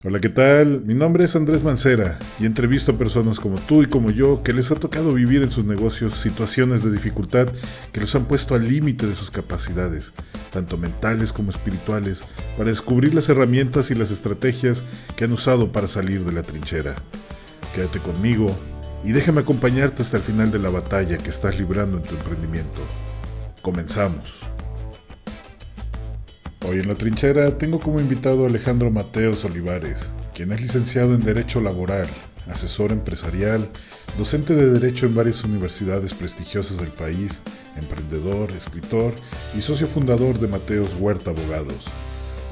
Hola, ¿qué tal? Mi nombre es Andrés Mancera y entrevisto a personas como tú y como yo que les ha tocado vivir en sus negocios situaciones de dificultad que los han puesto al límite de sus capacidades, tanto mentales como espirituales, para descubrir las herramientas y las estrategias que han usado para salir de la trinchera. Quédate conmigo y déjame acompañarte hasta el final de la batalla que estás librando en tu emprendimiento. Comenzamos. Hoy en la trinchera tengo como invitado a Alejandro Mateos Olivares, quien es licenciado en Derecho Laboral, asesor empresarial, docente de Derecho en varias universidades prestigiosas del país, emprendedor, escritor y socio fundador de Mateos Huerta Abogados.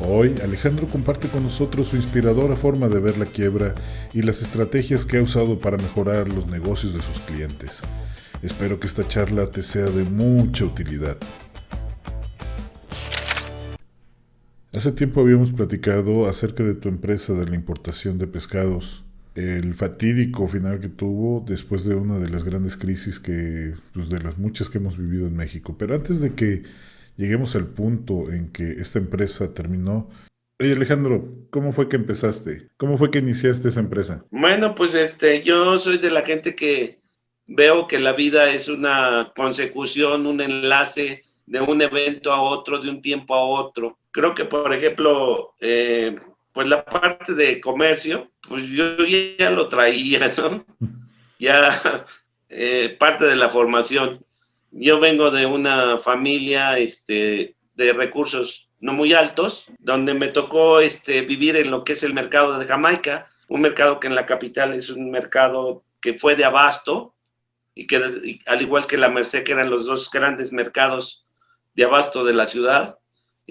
Hoy, Alejandro comparte con nosotros su inspiradora forma de ver la quiebra y las estrategias que ha usado para mejorar los negocios de sus clientes. Espero que esta charla te sea de mucha utilidad. Hace tiempo habíamos platicado acerca de tu empresa de la importación de pescados, el fatídico final que tuvo después de una de las grandes crisis que, pues de las muchas que hemos vivido en México. Pero antes de que lleguemos al punto en que esta empresa terminó, oye Alejandro, ¿cómo fue que empezaste? ¿Cómo fue que iniciaste esa empresa? Bueno, pues yo soy de la gente que veo que la vida es una consecución, un enlace de un evento a otro, de un tiempo a otro. Creo que, por ejemplo, pues la parte de comercio, pues yo ya lo traía, ¿no? Ya parte de la formación. Yo vengo de una familia de recursos no muy altos, donde me tocó vivir en lo que es el mercado de Jamaica, un mercado que en la capital es un mercado que fue de abasto y que al igual que la Merced, que eran los dos grandes mercados de abasto de la ciudad,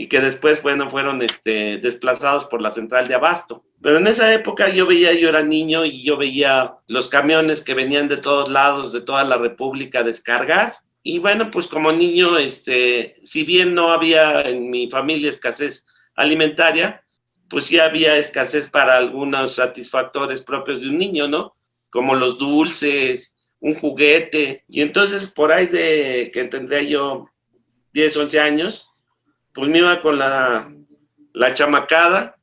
y que después, bueno, fueron desplazados por la central de abasto. Pero en esa época yo era niño y yo veía los camiones que venían de todos lados, de toda la República a descargar. Y bueno, pues como niño, si bien no había en mi familia escasez alimentaria, pues sí había escasez para algunos satisfactores propios de un niño, ¿no? Como los dulces, un juguete. Y entonces por ahí de que tendría yo 10 11 años, pues me iba con la chamacada,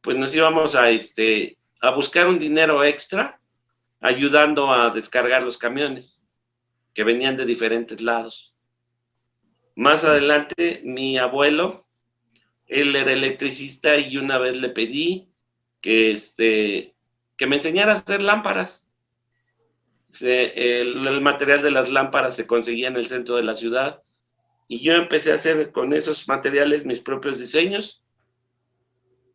pues nos íbamos a buscar un dinero extra ayudando a descargar los camiones que venían de diferentes lados. Más adelante, mi abuelo, él era electricista y una vez le pedí que, que me enseñara a hacer lámparas. El material de las lámparas se conseguía en el centro de la ciudad y yo empecé a hacer con esos materiales mis propios diseños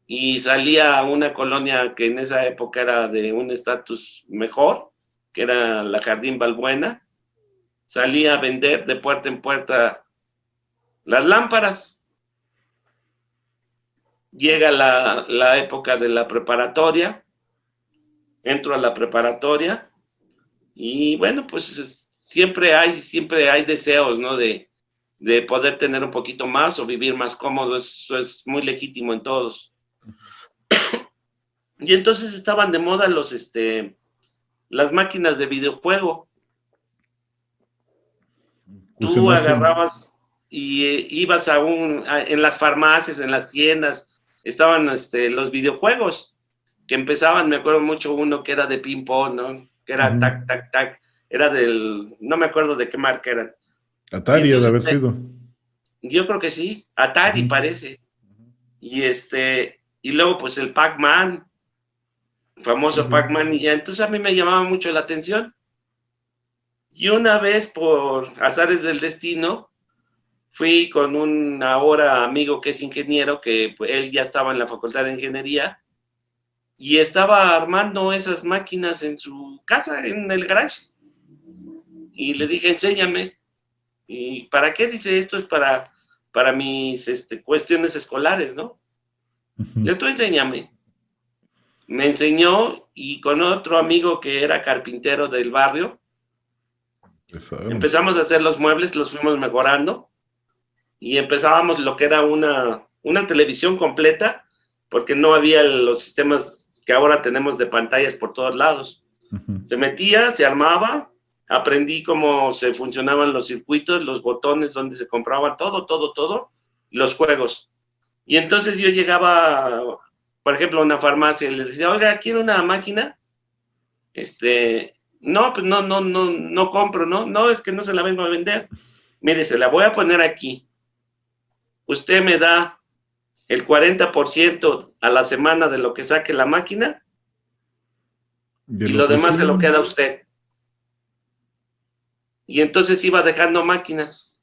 y salía a una colonia que en esa época era de un estatus mejor, que era la Jardín Balbuena, salía a vender de puerta en puerta las lámparas. Llega la época de la preparatoria, entro a la preparatoria y bueno, pues siempre hay deseos, ¿no? De poder tener un poquito más o vivir más cómodo, eso es muy legítimo en todos. Y entonces estaban de moda las máquinas de videojuego. Tú Fusionaste. agarrabas y ibas en las farmacias, en las tiendas, estaban los videojuegos que empezaban, me acuerdo mucho uno que era de ping pong, ¿no? Que era Ujú. tac, tac, tac, era no me acuerdo de qué marca eran. Y Atari ha de entonces, haber sido. yo creo que sí, Atari Ujú. parece. Y y luego pues el Pac-Man, Sí, famoso sí. Pac-Man, y entonces a mí me llamaba mucho la atención. Y una vez por azares del destino, fui con un ahora amigo que es ingeniero, que pues, él ya estaba en la facultad de ingeniería y estaba armando esas máquinas en su casa, en el garage. Y le dije, enséñame. ¿Y para qué? Dice, esto es para mis cuestiones escolares, ¿no? Ujú. Yo, tú enséñame. Me enseñó y con otro amigo que era carpintero del barrio, Empezaron. empezamos a hacer los muebles, los fuimos mejorando y empezábamos lo que era una televisión completa, porque no había los sistemas que ahora tenemos de pantallas por todos lados. Ujú. Se metía, se armaba, aprendí cómo se funcionaban los circuitos, los botones, donde se compraban todo, todo, todo, los juegos. Y entonces yo llegaba por ejemplo, a una farmacia y le decía, oiga, ¿quiere una máquina? No, pues no compro, ¿no? No, es que no se la vengo a vender. Mire, se la voy a poner aquí. Usted me da el 40% a la semana de lo que saque la máquina De y lo lo que demás sí, se lo queda a usted. Y entonces iba dejando máquinas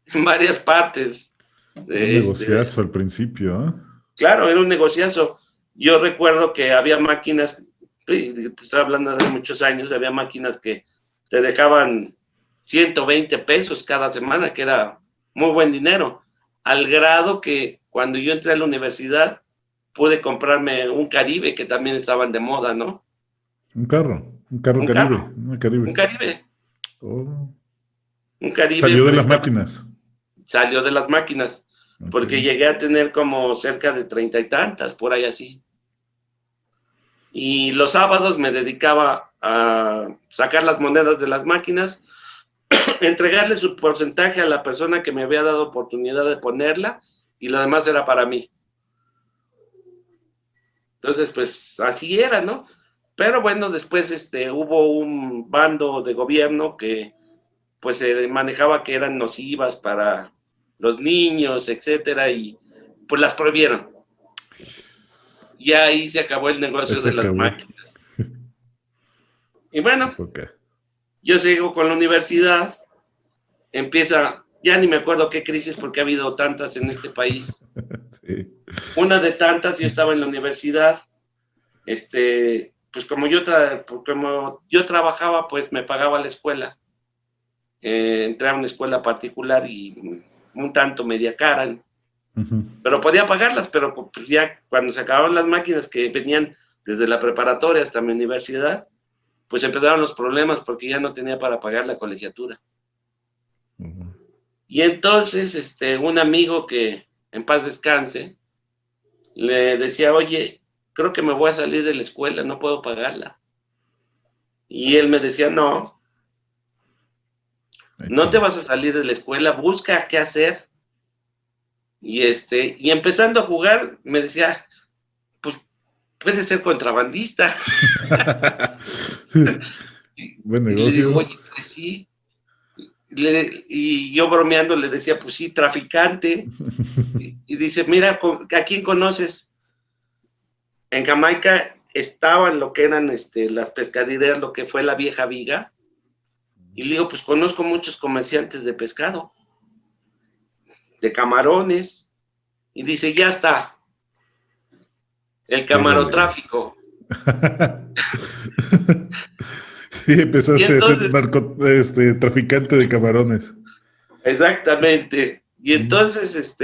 en varias partes. un De negociazo al principio, ¿ah? Claro, era un negociazo. Yo recuerdo que había máquinas, te estoy hablando de muchos años, había máquinas que te dejaban 120 pesos cada semana, que era muy buen dinero, al grado que cuando yo entré a la universidad pude comprarme un Caribe, que también estaban de moda, ¿no? Un carro Un Caribe, carro, un Caribe. un Caribe, Oh, un Caribe salió de las prestado, máquinas. salió de las máquinas, Ok. porque llegué a tener como cerca de 30 y tantas, por ahí así. Y los sábados me dedicaba a sacar las monedas de las máquinas, entregarle su porcentaje a la persona que me había dado oportunidad de ponerla y lo demás era para mí. Entonces, pues así era, ¿no? Pero bueno, después hubo un bando de gobierno que pues se manejaba que eran nocivas para los niños, etcétera, y pues las prohibieron. Y ahí se acabó el Ahí negocio se de las acabó. máquinas. Y bueno, Época. yo sigo con la universidad, empieza, ya ni me acuerdo qué crisis porque ha habido tantas en este país. Sí. Una de tantas, yo estaba en la universidad, pues como yo trabajaba, pues me pagaba la escuela. Entré a una escuela particular y un tanto media cara, Ujú. pero podía pagarlas, pero pues ya cuando se acababan las máquinas que venían desde la preparatoria hasta mi universidad, pues empezaron los problemas porque ya no tenía para pagar la colegiatura. Ujú. Y entonces, un amigo que en paz descanse, le decía, oye, creo que me voy a salir de la escuela, no puedo pagarla. Y él me decía, no, no te Échale. vas a salir de la escuela, busca qué hacer. Y empezando a jugar, me decía, pues puedes ser contrabandista. Buen Y le digo, negocio. oye, pues sí. Y yo bromeando le decía, pues sí, traficante. Y dice, mira, ¿a quién conoces? En Jamaica estaban lo que eran las pescaderías, lo que fue la vieja viga. Y le digo, pues conozco muchos comerciantes de pescado, de camarones. Y dice, ya está, el Órale. camarotráfico. Sí, Y empezaste a ser entonces, traficante de camarones. exactamente. Y Mm. entonces,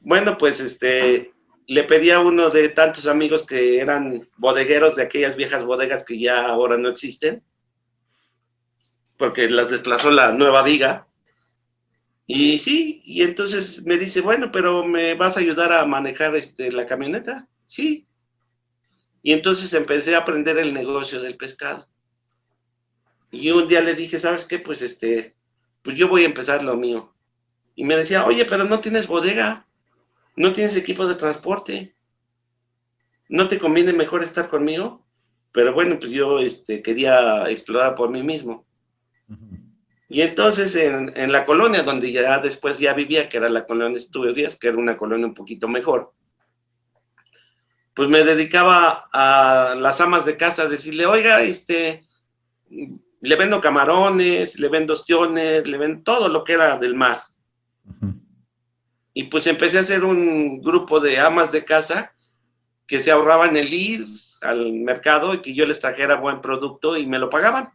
bueno, pues le pedí a uno de tantos amigos que eran bodegueros de aquellas viejas bodegas que ya ahora no existen, porque las desplazó la nueva viga. Y sí, y entonces me dice, bueno, pero ¿me vas a ayudar a manejar la camioneta? Sí. Y entonces empecé a aprender el negocio del pescado. Y un día le dije, ¿sabes qué? Pues pues yo voy a empezar lo mío. Y me decía, oye, pero no tienes bodega, no tienes equipo de transporte, ¿no te conviene mejor estar conmigo? Pero bueno, pues yo quería explorar por mí mismo. Ujú. Y entonces en la colonia donde ya después ya vivía, que era la colonia Estudio Díaz, que era una colonia un poquito mejor, pues me dedicaba a las amas de casa a decirle, oiga, le vendo camarones, le vendo ostiones, le vendo todo lo que era del mar. Ujú. Y pues empecé a hacer un grupo de amas de casa que se ahorraban el ir al mercado y que yo les trajera buen producto y me lo pagaban.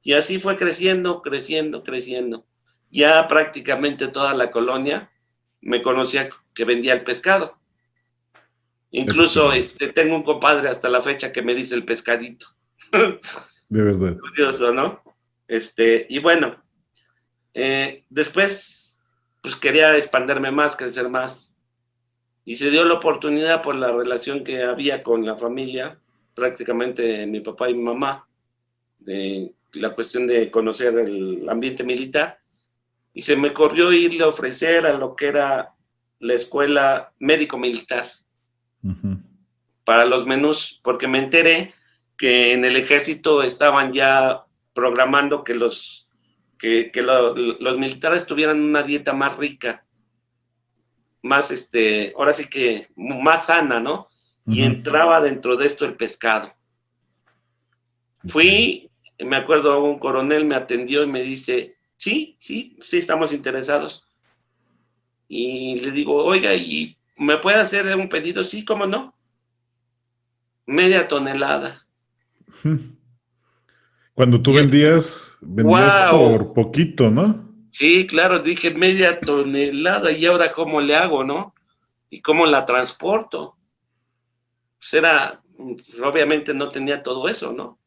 Y así fue creciendo, creciendo, creciendo. Ya prácticamente toda la colonia me conocía que vendía el pescado. Incluso Excelente. tengo un compadre hasta la fecha que me dice el pescadito. De verdad. Curioso, ¿no? Y bueno, después pues quería expanderme más, crecer más. Y se dio la oportunidad por la relación que había con la familia, prácticamente mi papá y mi mamá, de la cuestión de conocer el ambiente militar. Y se me corrió irle a ofrecer a lo que era la escuela médico-militar Ujú. para los menús, porque me enteré que en el ejército estaban ya programando que los militares tuvieran una dieta más rica, más, ahora sí que más sana, ¿no? Y Ujú. entraba dentro de esto el pescado. Ok. Fui, me acuerdo, un coronel me atendió y me dice, sí, sí, sí, estamos interesados. Y le digo, oiga, ¿y me puede hacer un pedido? Sí, ¿cómo no? Media tonelada. Ujú. Cuando tú Y él, vendías por wow, poquito, ¿no? sí, claro, dije media tonelada, y ahora cómo le hago, ¿no? ¿Y cómo la transporto? Pues obviamente no tenía todo eso, ¿no?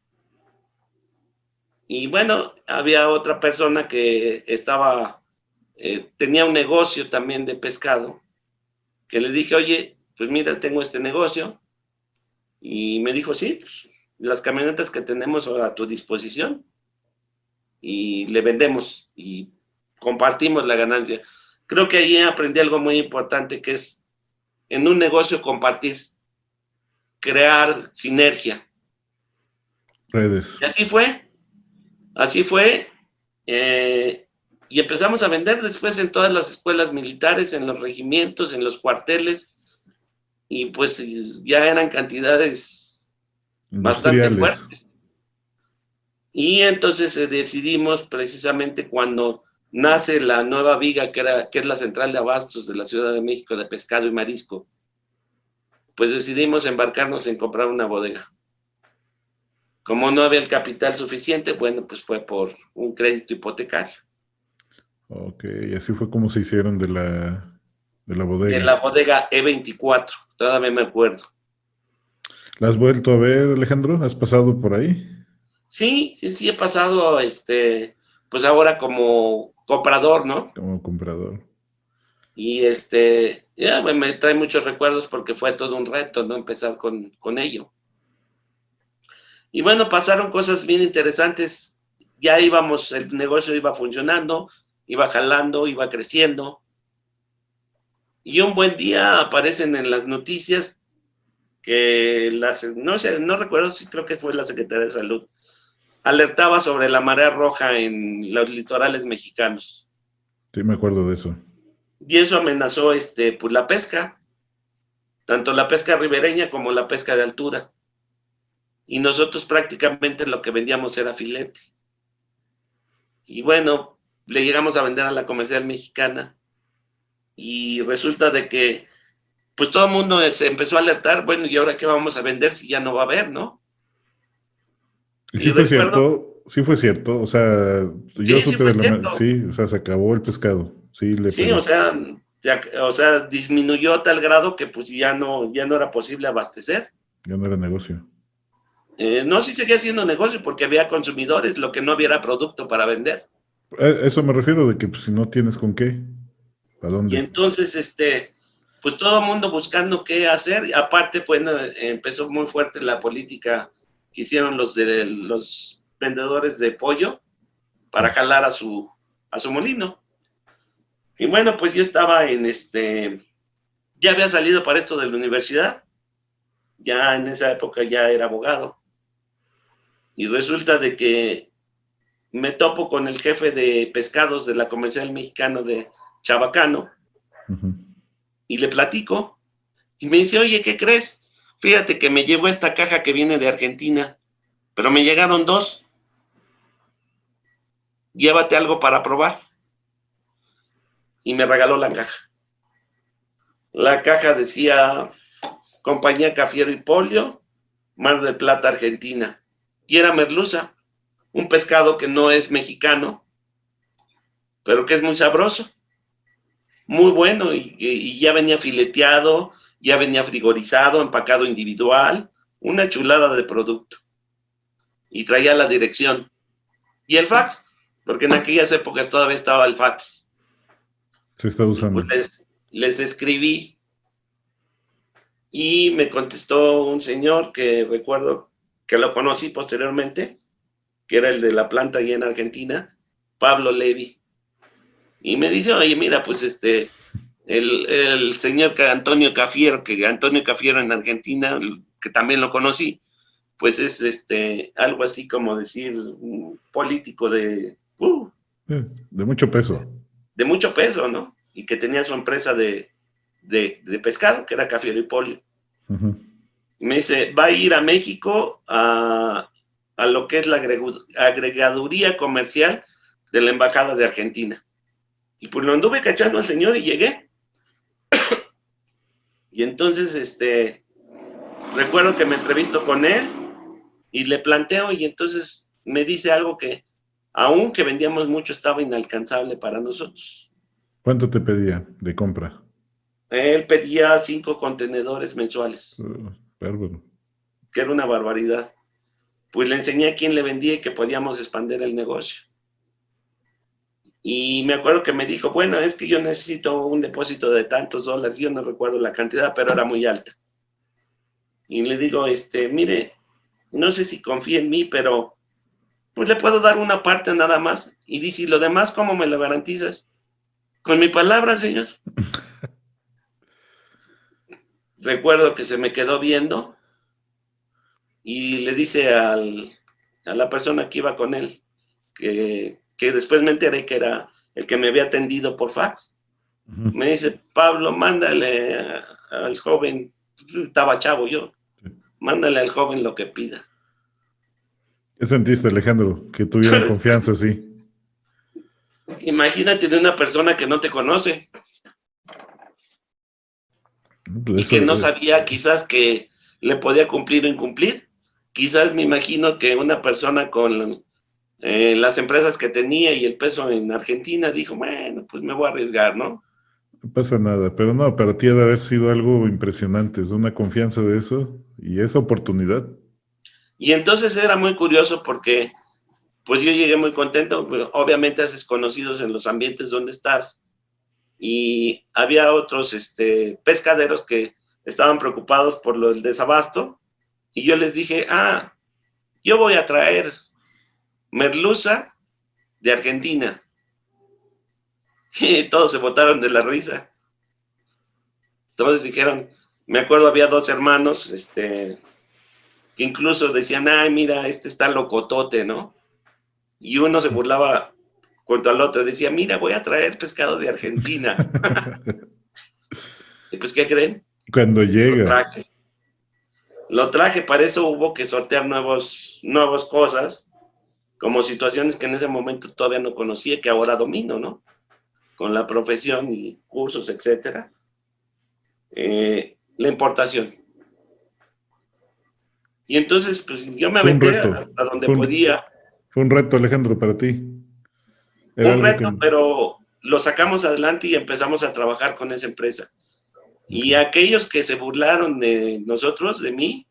Y bueno, había otra persona que tenía un negocio también de pescado, que le dije, oye, pues mira, tengo este negocio, y me dijo, sí, pues, las camionetas que tenemos a tu disposición, y le vendemos, y compartimos la ganancia. Creo que ahí aprendí algo muy importante, que es en un negocio compartir, crear sinergia. Redes. Y así fue, eh, y empezamos a vender después en todas las escuelas militares, en los regimientos, en los cuarteles, y pues ya eran cantidades bastante Industriales. fuertes. Y entonces decidimos precisamente cuando nace la nueva viga, que es la central de abastos de la Ciudad de México de pescado y marisco, pues decidimos embarcarnos en comprar una bodega. Como no había el capital suficiente, bueno, pues fue por un crédito hipotecario. Ok, y así fue como se hicieron de la De bodega. la bodega E24, todavía me acuerdo. ¿La has vuelto a ver, Alejandro? ¿Has pasado por ahí? Sí, sí, sí he pasado, pues ahora como comprador, ¿no? Como comprador. Y ya me trae muchos recuerdos porque fue todo un reto, ¿no? Empezar con ello. Y bueno, pasaron cosas bien interesantes. Ya íbamos, el negocio iba funcionando, iba jalando, iba creciendo. Y un buen día aparecen en las noticias que no sé, no recuerdo si creo que fue la Secretaría de Salud, alertaba sobre la marea roja en los litorales mexicanos. Sí, me acuerdo de eso. Y eso amenazó pues la pesca, tanto la pesca ribereña como la pesca de altura. Y nosotros prácticamente lo que vendíamos era filete. Y bueno, le llegamos a vender a la comercial mexicana y resulta de que pues todo el mundo se empezó a alertar, bueno, ¿y ahora qué vamos a vender si ya no va a haber, no? Y Y recuerdo, sí fue cierto, o sea, yo sí, sí supe fue cierto, sí, o sea, se acabó el pescado, sí le sí, o pegó. sea, disminuyó a tal grado que pues ya no era posible abastecer. Ya no era negocio. No, sí seguía siendo negocio porque había consumidores, lo que no había era producto para vender. Eso me refiero de que pues, si no tienes con qué, ¿para Y dónde? entonces, pues todo el mundo buscando qué hacer. Aparte, pues empezó muy fuerte la política que hicieron los vendedores de pollo para Sí. jalar a su molino. Y bueno, pues yo estaba ya había salido para esto de la universidad, ya en esa época ya era abogado. Y resulta de que me topo con el jefe de pescados de la comercial mexicano de Chabacano Ujú. y le platico. Y me dice, oye, ¿qué crees? Fíjate que me llevo esta caja que viene de Argentina, pero me llegaron dos. Llévate algo para probar. Y me regaló la caja. La caja decía Compañía Cafiero y Polio, Mar del Plata, Argentina. Y era merluza, un pescado que no es mexicano, pero que es muy sabroso, muy bueno. Y ya venía fileteado, ya venía frigorizado, empacado individual, una chulada de producto. Y traía la dirección. Y el fax, porque en aquellas épocas todavía estaba el fax. Se está Y pues usando. les escribí y me contestó un señor que recuerdo que lo conocí posteriormente, que era el de la planta allá en Argentina, Pablo Levi. Y me dice, oye, mira, pues el señor Antonio Cafiero, que Antonio Cafiero en Argentina, que también lo conocí, pues es algo así como decir un político De mucho peso. de mucho peso, ¿no? Y que tenía su empresa de pescado, que era Cafiero y Polio. Ujú. Y me dice, va a ir a México a lo que es la agregaduría comercial de la Embajada de Argentina. Y pues lo anduve cachando al señor y llegué. Y entonces, recuerdo que me entrevisto con él y le planteo y entonces me dice algo que, aunque vendíamos mucho, estaba inalcanzable para nosotros. ¿Cuánto te pedía de compra? Él pedía 5 contenedores mensuales, Bárbaro. que era una barbaridad. Pues le enseñé a quién le vendía y que podíamos expandir el negocio. Y me acuerdo que me dijo, bueno, es que yo necesito un depósito de tantos dólares, yo no recuerdo la cantidad, pero era muy alta. Y le digo, mire, no sé si confía en mí, pero pues le puedo dar una parte nada más. Y dice, ¿y lo demás cómo me lo garantizas? Con mi palabra, señor. Recuerdo que se me quedó viendo y le dice a la persona que iba con él, que después me enteré que era el que me había atendido por fax. Ujú. Me dice, Pablo, mándale al joven, estaba chavo yo, mándale al joven lo que pida. ¿Qué sentiste, Alejandro? Que tuvieran confianza, sí. Imagínate de una persona que no te conoce Pues y eso, que no sabía quizás que le podía cumplir o incumplir. Quizás me imagino que una persona con las empresas que tenía y el peso en Argentina dijo, bueno, pues me voy a arriesgar, ¿no? no pasa nada, pero no, para ti ha de haber sido algo impresionante, es una confianza de eso y esa oportunidad. Y entonces era muy curioso porque pues yo llegué muy contento, pero obviamente haces conocidos en los ambientes donde estás y había otros pescaderos que estaban preocupados por el desabasto y yo les dije, yo voy a traer merluza de Argentina. Y todos se botaron de la risa. Entonces dijeron, me acuerdo había 2 hermanos, que incluso decían, ay, mira, está locotote, ¿no? Y uno se burlaba contra el otro, decía, mira, voy a traer pescado de Argentina. Y pues, ¿qué creen? Cuando Lo llega, traje. Lo traje, para eso hubo que sortear nuevas cosas, como situaciones que en ese momento todavía no conocía, que ahora domino, ¿no? Con la profesión y cursos, etcétera. La importación. Y entonces, pues yo me fue un aventé reto, hasta donde fue un, podía. fue un reto, Alejandro, para ti. Era Un algo que... reto, pero lo sacamos adelante y empezamos a trabajar con esa empresa. Ok. Y aquellos que se burlaron de nosotros, de mí,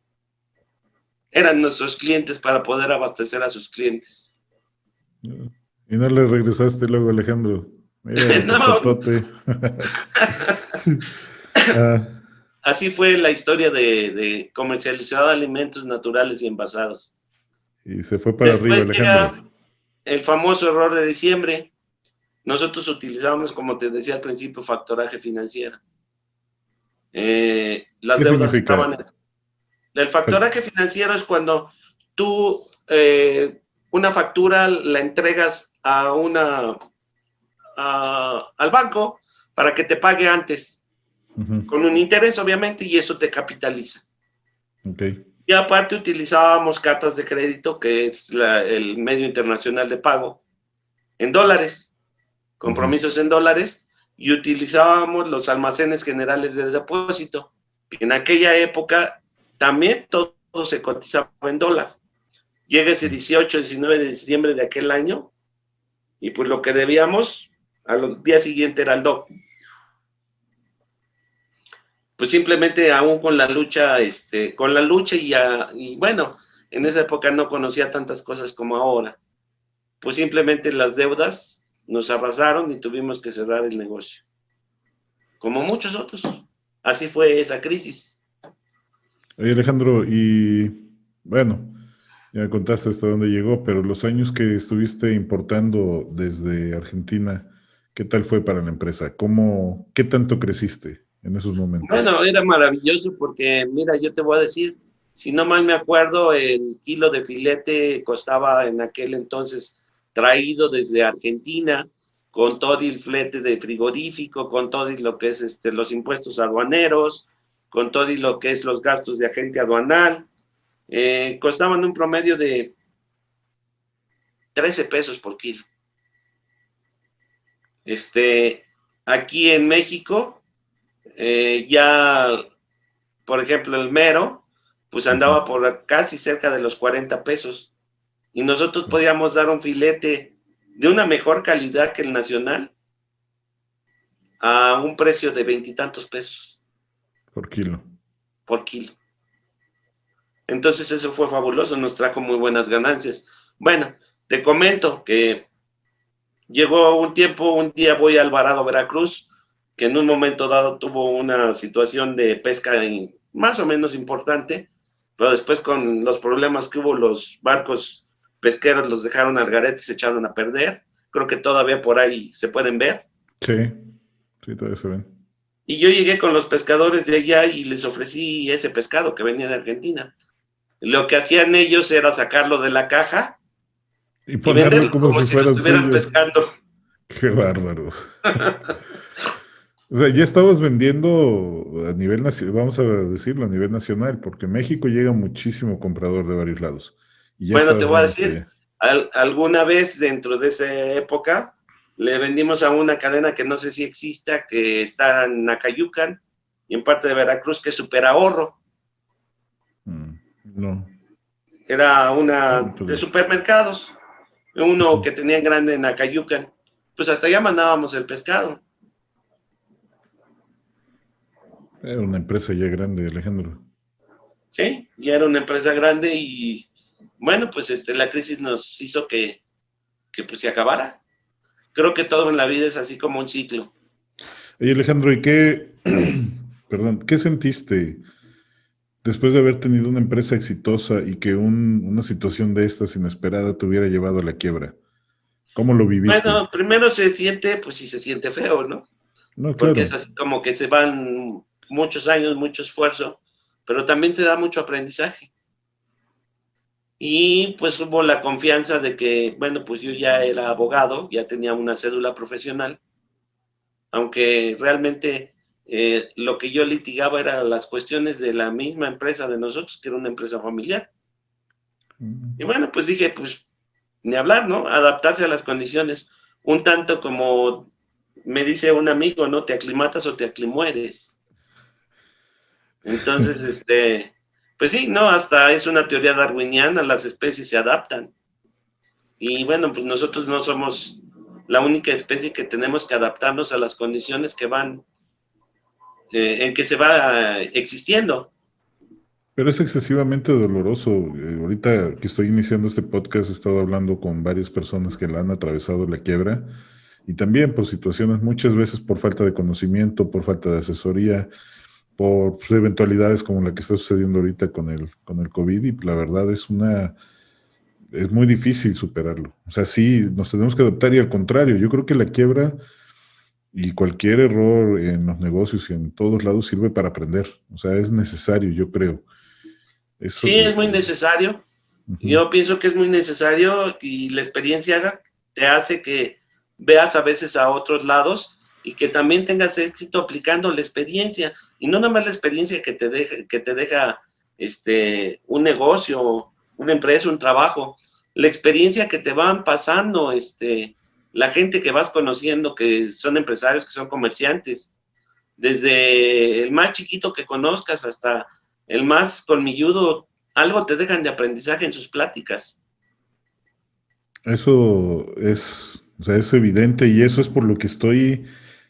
eran nuestros clientes para poder abastecer a sus clientes. Y no le regresaste luego, Alejandro. Mira, No, locototote. Ah, así fue la historia de comercializar alimentos naturales y envasados. y se fue para arriba, Después Alejandro. llega el famoso error de diciembre. Nosotros utilizábamos, como te decía al principio, factoraje financiero. Las ¿Qué deudas significa? estaban... El factoraje financiero es cuando tú una factura la entregas al banco para que te pague antes, Ujú. con un interés obviamente, y eso te capitaliza. Ok. Y aparte utilizábamos cartas de crédito, que es el medio internacional de pago, en dólares, Ujú. compromisos en dólares, y utilizábamos los almacenes generales de depósito. En aquella época también todo se cotizaba en dólar. Llega ese 18, 19 de diciembre de aquel año, y pues lo que debíamos al día siguiente era el doble. Pues simplemente aún con la lucha y bueno, en esa época no conocía tantas cosas como ahora. Pues simplemente las deudas nos arrasaron y tuvimos que cerrar el negocio, como muchos otros. Así fue esa crisis. Oye, Alejandro, y bueno, ya me contaste hasta dónde llegó, pero los años que estuviste importando desde Argentina, ¿Qué tal fue para la empresa? ¿Qué tanto creciste en esos momentos? Bueno, era maravilloso porque, mira, yo te voy a decir, si no mal me acuerdo, el kilo de filete costaba en aquel entonces traído desde Argentina, con todo el flete de frigorífico, con todo y lo que es los impuestos aduaneros, con todo y lo que es los gastos de agente aduanal, costaban un promedio de 13 pesos por kilo. Aquí en México, ya, por ejemplo, el mero, pues andaba por casi cerca de los 40 pesos. Y nosotros podíamos dar un filete de una mejor calidad que el nacional a un precio de 20 y tantos pesos Por kilo. por kilo. Entonces eso fue fabuloso, nos trajo muy buenas ganancias. Bueno, te comento que llegó un tiempo, un día voy a Alvarado, Veracruz, que en un momento dado tuvo una situación de pesca más o menos importante, pero después con los problemas que hubo, los barcos pesqueros los dejaron al garete y se echaron a perder. Creo que todavía por ahí se pueden ver. Sí, sí, todavía se ven. Y yo llegué con los pescadores de allá y les ofrecí ese pescado que venía de Argentina. Lo que hacían ellos era sacarlo de la caja Y y ponerlo venderlo como como si si lo fueran estuvieran suyos. pescando. Qué bárbaros. O sea, ya estabas vendiendo a nivel nacional, vamos a decirlo, a nivel nacional, porque México llega muchísimo comprador de varios lados. Y ya Bueno, te estabas voy a vendiendo hacia decir, allá. alguna vez dentro de esa época le vendimos a una cadena que no sé si exista, que está en Acayucan y en parte de Veracruz, que es Super Ahorro. No, Era no, una de supermercados, uno que tenía grande en Acayucan. Pues hasta allá mandábamos el pescado. era una empresa ya grande, Alejandro. Sí, ya era una empresa grande y bueno, pues la crisis nos hizo que pues se acabara. Creo que todo en la vida es así como un ciclo. Oye, Alejandro, ¿y qué, perdón, qué sentiste después de haber tenido una empresa exitosa y que una situación de estas inesperada te hubiera llevado a la quiebra? ¿Cómo lo viviste? Bueno, primero se siente, pues sí se siente feo, ¿no? No, Porque claro. es así como que se van muchos años, mucho esfuerzo, pero también te da mucho aprendizaje. Y pues hubo la confianza de que, bueno, pues yo ya era abogado, ya tenía una cédula profesional, aunque realmente lo que yo litigaba eran las cuestiones de la misma empresa de nosotros, que era una empresa familiar. Y bueno, pues dije, pues ni hablar, ¿no? Adaptarse a las condiciones. Un tanto como me dice un amigo, ¿no? Te aclimatas o te aclimueres. Entonces, pues sí, ¿no? Hasta es una teoría darwiniana, las especies se adaptan. Y bueno, pues nosotros no somos la única especie que tenemos que adaptarnos a las condiciones que van, en que se va existiendo. Pero es excesivamente doloroso. Ahorita que estoy iniciando este podcast, he estado hablando con varias personas que la han atravesado la quiebra y también por situaciones, muchas veces por falta de conocimiento, por falta de asesoría, por pues, eventualidades como la que está sucediendo ahorita con el COVID y la verdad es muy difícil superarlo. O sea, sí, nos tenemos que adaptar y al contrario, yo creo que la quiebra y cualquier error en los negocios y en todos lados sirve para aprender. O sea, es necesario, yo creo. Eso, Sí, es muy necesario. ujú. Yo pienso que es muy necesario y la experiencia te hace que veas a veces a otros lados y que también tengas éxito aplicando la experiencia. Y no nada más la experiencia que te deja un negocio, una empresa, un trabajo. La experiencia que te van pasando, la gente que vas conociendo, que son empresarios, que son comerciantes. Desde el más chiquito que conozcas hasta el más colmilludo, algo te dejan de aprendizaje en sus pláticas. Eso es, o sea, es evidente y eso es por lo que estoy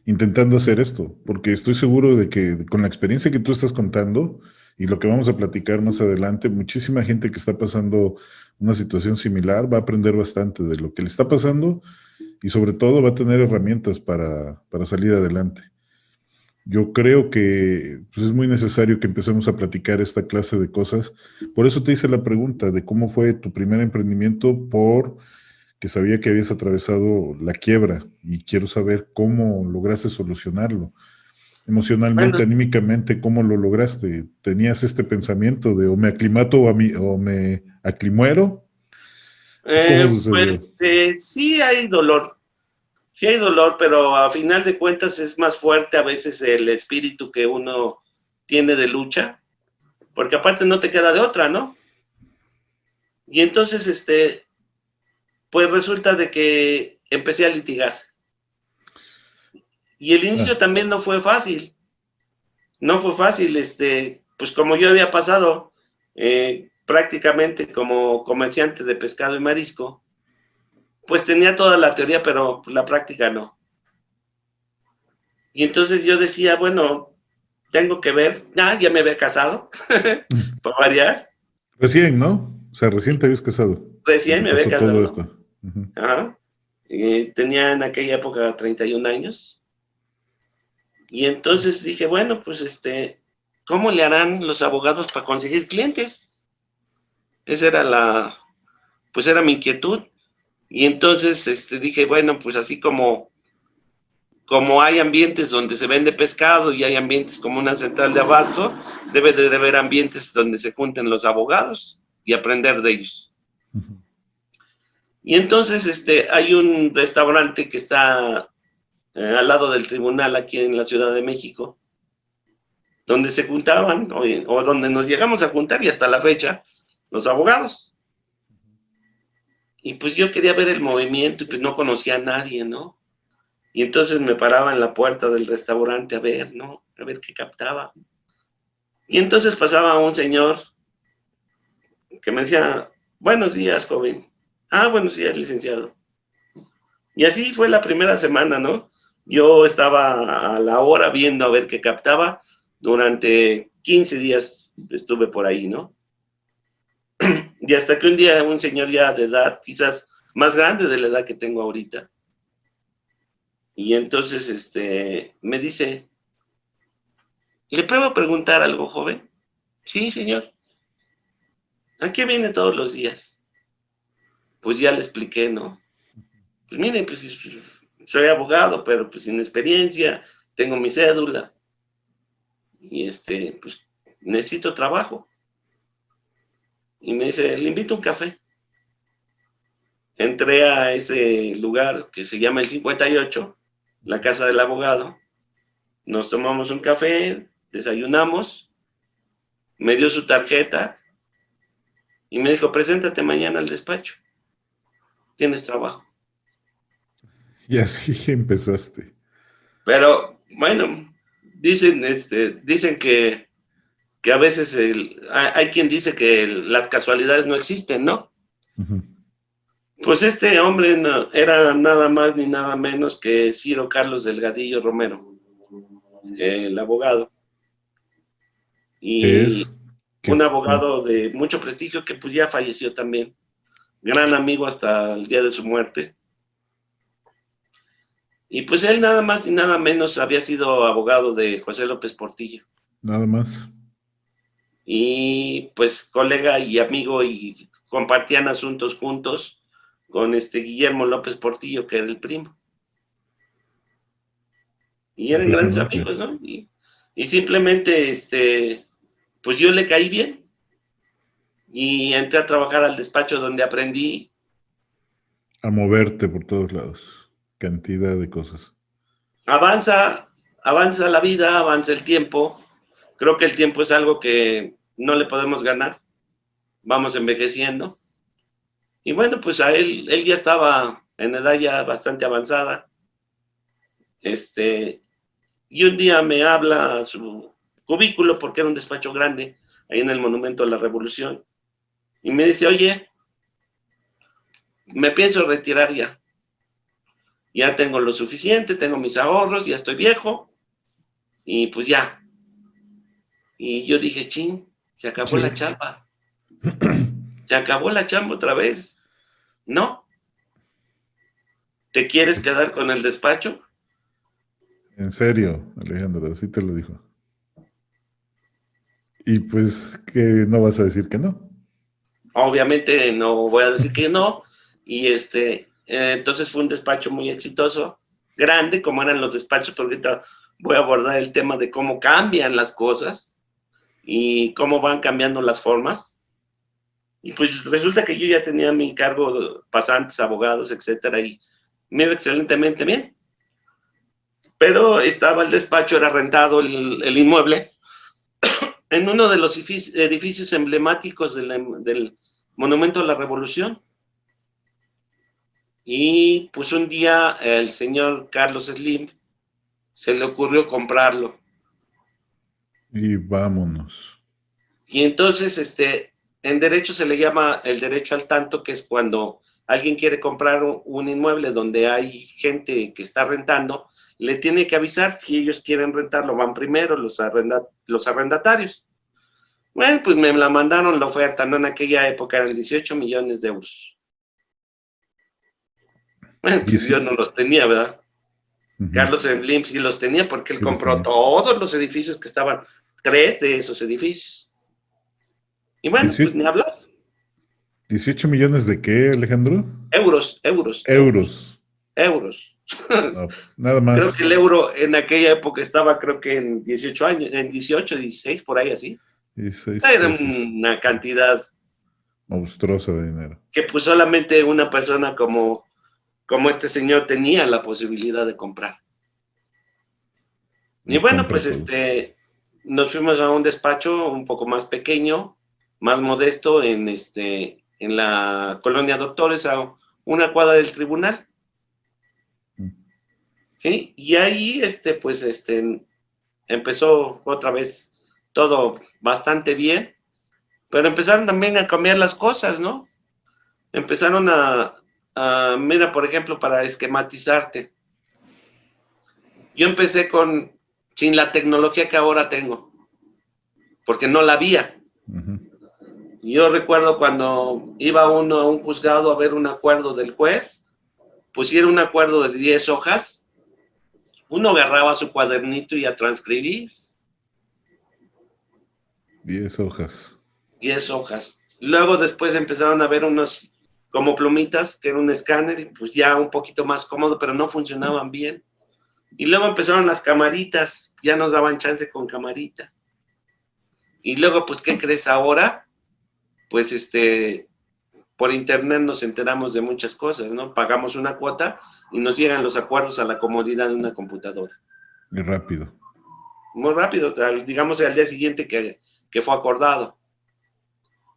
intentando hacer esto, porque estoy seguro de que con la experiencia que tú estás contando y lo que vamos a platicar más adelante, muchísima gente que está pasando una situación similar va a aprender bastante de lo que le está pasando y sobre todo va a tener herramientas para salir adelante. Yo creo que pues, es muy necesario que empecemos a platicar esta clase de cosas. Por eso te hice la pregunta de cómo fue tu primer emprendimiento por que sabía que habías atravesado la quiebra y quiero saber cómo lograste solucionarlo. Emocionalmente, Bueno, anímicamente, ¿cómo lo lograste? ¿Tenías este pensamiento de o me aclimato o me aclimuero? ¿O cómo sucedió? pues sí hay dolor, pero a final de cuentas es más fuerte a veces el espíritu que uno tiene de lucha, porque aparte no te queda de otra, ¿no? Y entonces, pues resulta de que empecé a litigar. Y el Ah, inicio también no fue fácil, no fue fácil, pues como yo había pasado prácticamente como comerciante de pescado y marisco, pues tenía toda la teoría, pero la práctica no. Y entonces yo decía, bueno, tengo que ver, ya me había casado, para variar, recién, ¿no? O sea, recién te habías casado recién cuando me había pasó todo casado, esto. Ujú. ajá. Tenía en aquella época 31 años, y entonces dije, bueno, pues ¿cómo le harán los abogados para conseguir clientes? Esa era pues era mi inquietud. Y entonces dije, bueno, pues así como hay ambientes donde se vende pescado y hay ambientes como una central de abasto, debe de haber ambientes donde se junten los abogados y aprender de ellos. Ujú. Y entonces hay un restaurante que está al lado del tribunal aquí en la Ciudad de México, donde se juntaban o donde nos llegamos a juntar y hasta la fecha los abogados. Y pues yo quería ver el movimiento y pues no conocía a nadie, ¿no? Y entonces me paraba en la puerta del restaurante a ver, ¿no? A ver qué captaba. Y entonces pasaba un señor que me decía, buenos días, joven. Ah, buenos días, licenciado. Y así fue la primera semana, ¿no? Yo estaba a la hora viendo a ver qué captaba. Durante 15 días estuve por ahí, ¿no? Y hasta que un día un señor ya de edad, quizás más grande de la edad que tengo ahorita, y entonces me dice, ¿le puedo preguntar algo, joven? Sí, señor. ¿A qué viene todos los días? Pues ya le expliqué, ¿no? Pues mire, pues soy abogado, pero pues sin experiencia, tengo mi cédula y pues necesito trabajo. Y me dice, le invito a un café. Entré a ese lugar que se llama el 58, la casa del abogado. Nos tomamos un café, desayunamos, me dio su tarjeta y me dijo, preséntate mañana al despacho, tienes trabajo. Y así empezaste. Pero bueno, dicen que a veces hay quien dice que las casualidades no existen, ¿no? Ujú. Pues este hombre era nada más ni nada menos que Ciro Carlos Delgadillo Romero, el abogado, ¿Qué y es? ¿Qué un fue? abogado de mucho prestigio que pues ya falleció también, gran amigo hasta el día de su muerte. Y pues él nada más ni nada menos había sido abogado de José López Portillo. Nada más. Y pues colega y amigo y compartían asuntos juntos con Guillermo López Portillo, que era el primo. Y eran grandes Impresionante. amigos, ¿no? Y simplemente, pues yo le caí bien y entré a trabajar al despacho donde aprendí. A moverte por todos lados. Cantidad de cosas. Avanza, avanza la vida, avanza el tiempo. Creo que el tiempo es algo que no le podemos ganar. Vamos envejeciendo. Y bueno, pues él ya estaba en edad ya bastante avanzada. Este, y un día me habla a su cubículo, porque era un despacho grande, ahí en el Monumento a la Revolución, y me dice, oye, me pienso retirar ya tengo lo suficiente, tengo mis ahorros, ya estoy viejo, y pues ya. Y yo dije, ching, se acabó la Sí. chamba, se acabó la chamba otra vez. No, ¿te quieres quedar con el despacho? En serio, Alejandro, así te lo dijo. Y pues que no vas a decir que no. Obviamente no voy a decir que no, y Entonces fue un despacho muy exitoso, grande, como eran los despachos, porque ahorita voy a abordar el tema de cómo cambian las cosas y cómo van cambiando las formas. Y pues resulta que yo ya tenía a mi cargo pasantes, abogados, etcétera, y me iba excelentemente bien. Pero estaba el despacho, era rentado el inmueble, en uno de los edificios emblemáticos del Monumento a la Revolución. Y pues un día el señor Carlos Slim se le ocurrió comprarlo. Y vámonos. Y entonces, en derecho se le llama el derecho al tanto, que es cuando alguien quiere comprar un inmueble donde hay gente que está rentando, le tiene que avisar si ellos quieren rentarlo, van primero los arrendatarios. Bueno, pues me la mandaron la oferta, ¿no? En aquella época eran 18 millones de euros. Bueno, Y pues yo no los tenía, ¿verdad? uh-huh. Carlos Slim sí los tenía porque él Sí, los compró tenía. todos los edificios que estaban, 3 de esos edificios. Y bueno, pues 18, ni hablar. 18 millones de qué, Alejandro? Euros. Euros. Euros. No, nada Creo que el más. euro en aquella época estaba, creo que en 18 años, en 18, 16, por ahí así. 16 Era pesos. una cantidad Monstruosa de dinero. que pues solamente una persona como este señor tenía la posibilidad de comprar. Y Y bueno, compra pues todo. nos fuimos a un despacho un poco más pequeño, más modesto, en la colonia Doctores, a una cuadra del tribunal. Mm. ¿Sí? Y ahí, pues, empezó otra vez todo bastante bien, pero empezaron también a cambiar las cosas, ¿no? Empezaron mira, por ejemplo, para esquematizarte. Yo empecé sin la tecnología que ahora tengo, porque no la había. Uh-huh. Yo recuerdo cuando iba uno a un juzgado a ver un acuerdo del juez, pusiera un acuerdo de 10 hojas, uno agarraba su cuadernito y a transcribir 10 hojas. 10 hojas. Luego después empezaron a ver unos como plumitas, que era un escáner, y pues ya un poquito más cómodo, pero no funcionaban bien. Y luego empezaron las camaritas, ya nos daban chance con camarita. Y luego, pues, ¿qué crees ahora? Pues por internet nos enteramos de muchas cosas, ¿no? Pagamos una cuota y nos llegan los acuerdos a la comodidad de una computadora. Y rápido. Muy rápido, digamos al día siguiente que fue acordado.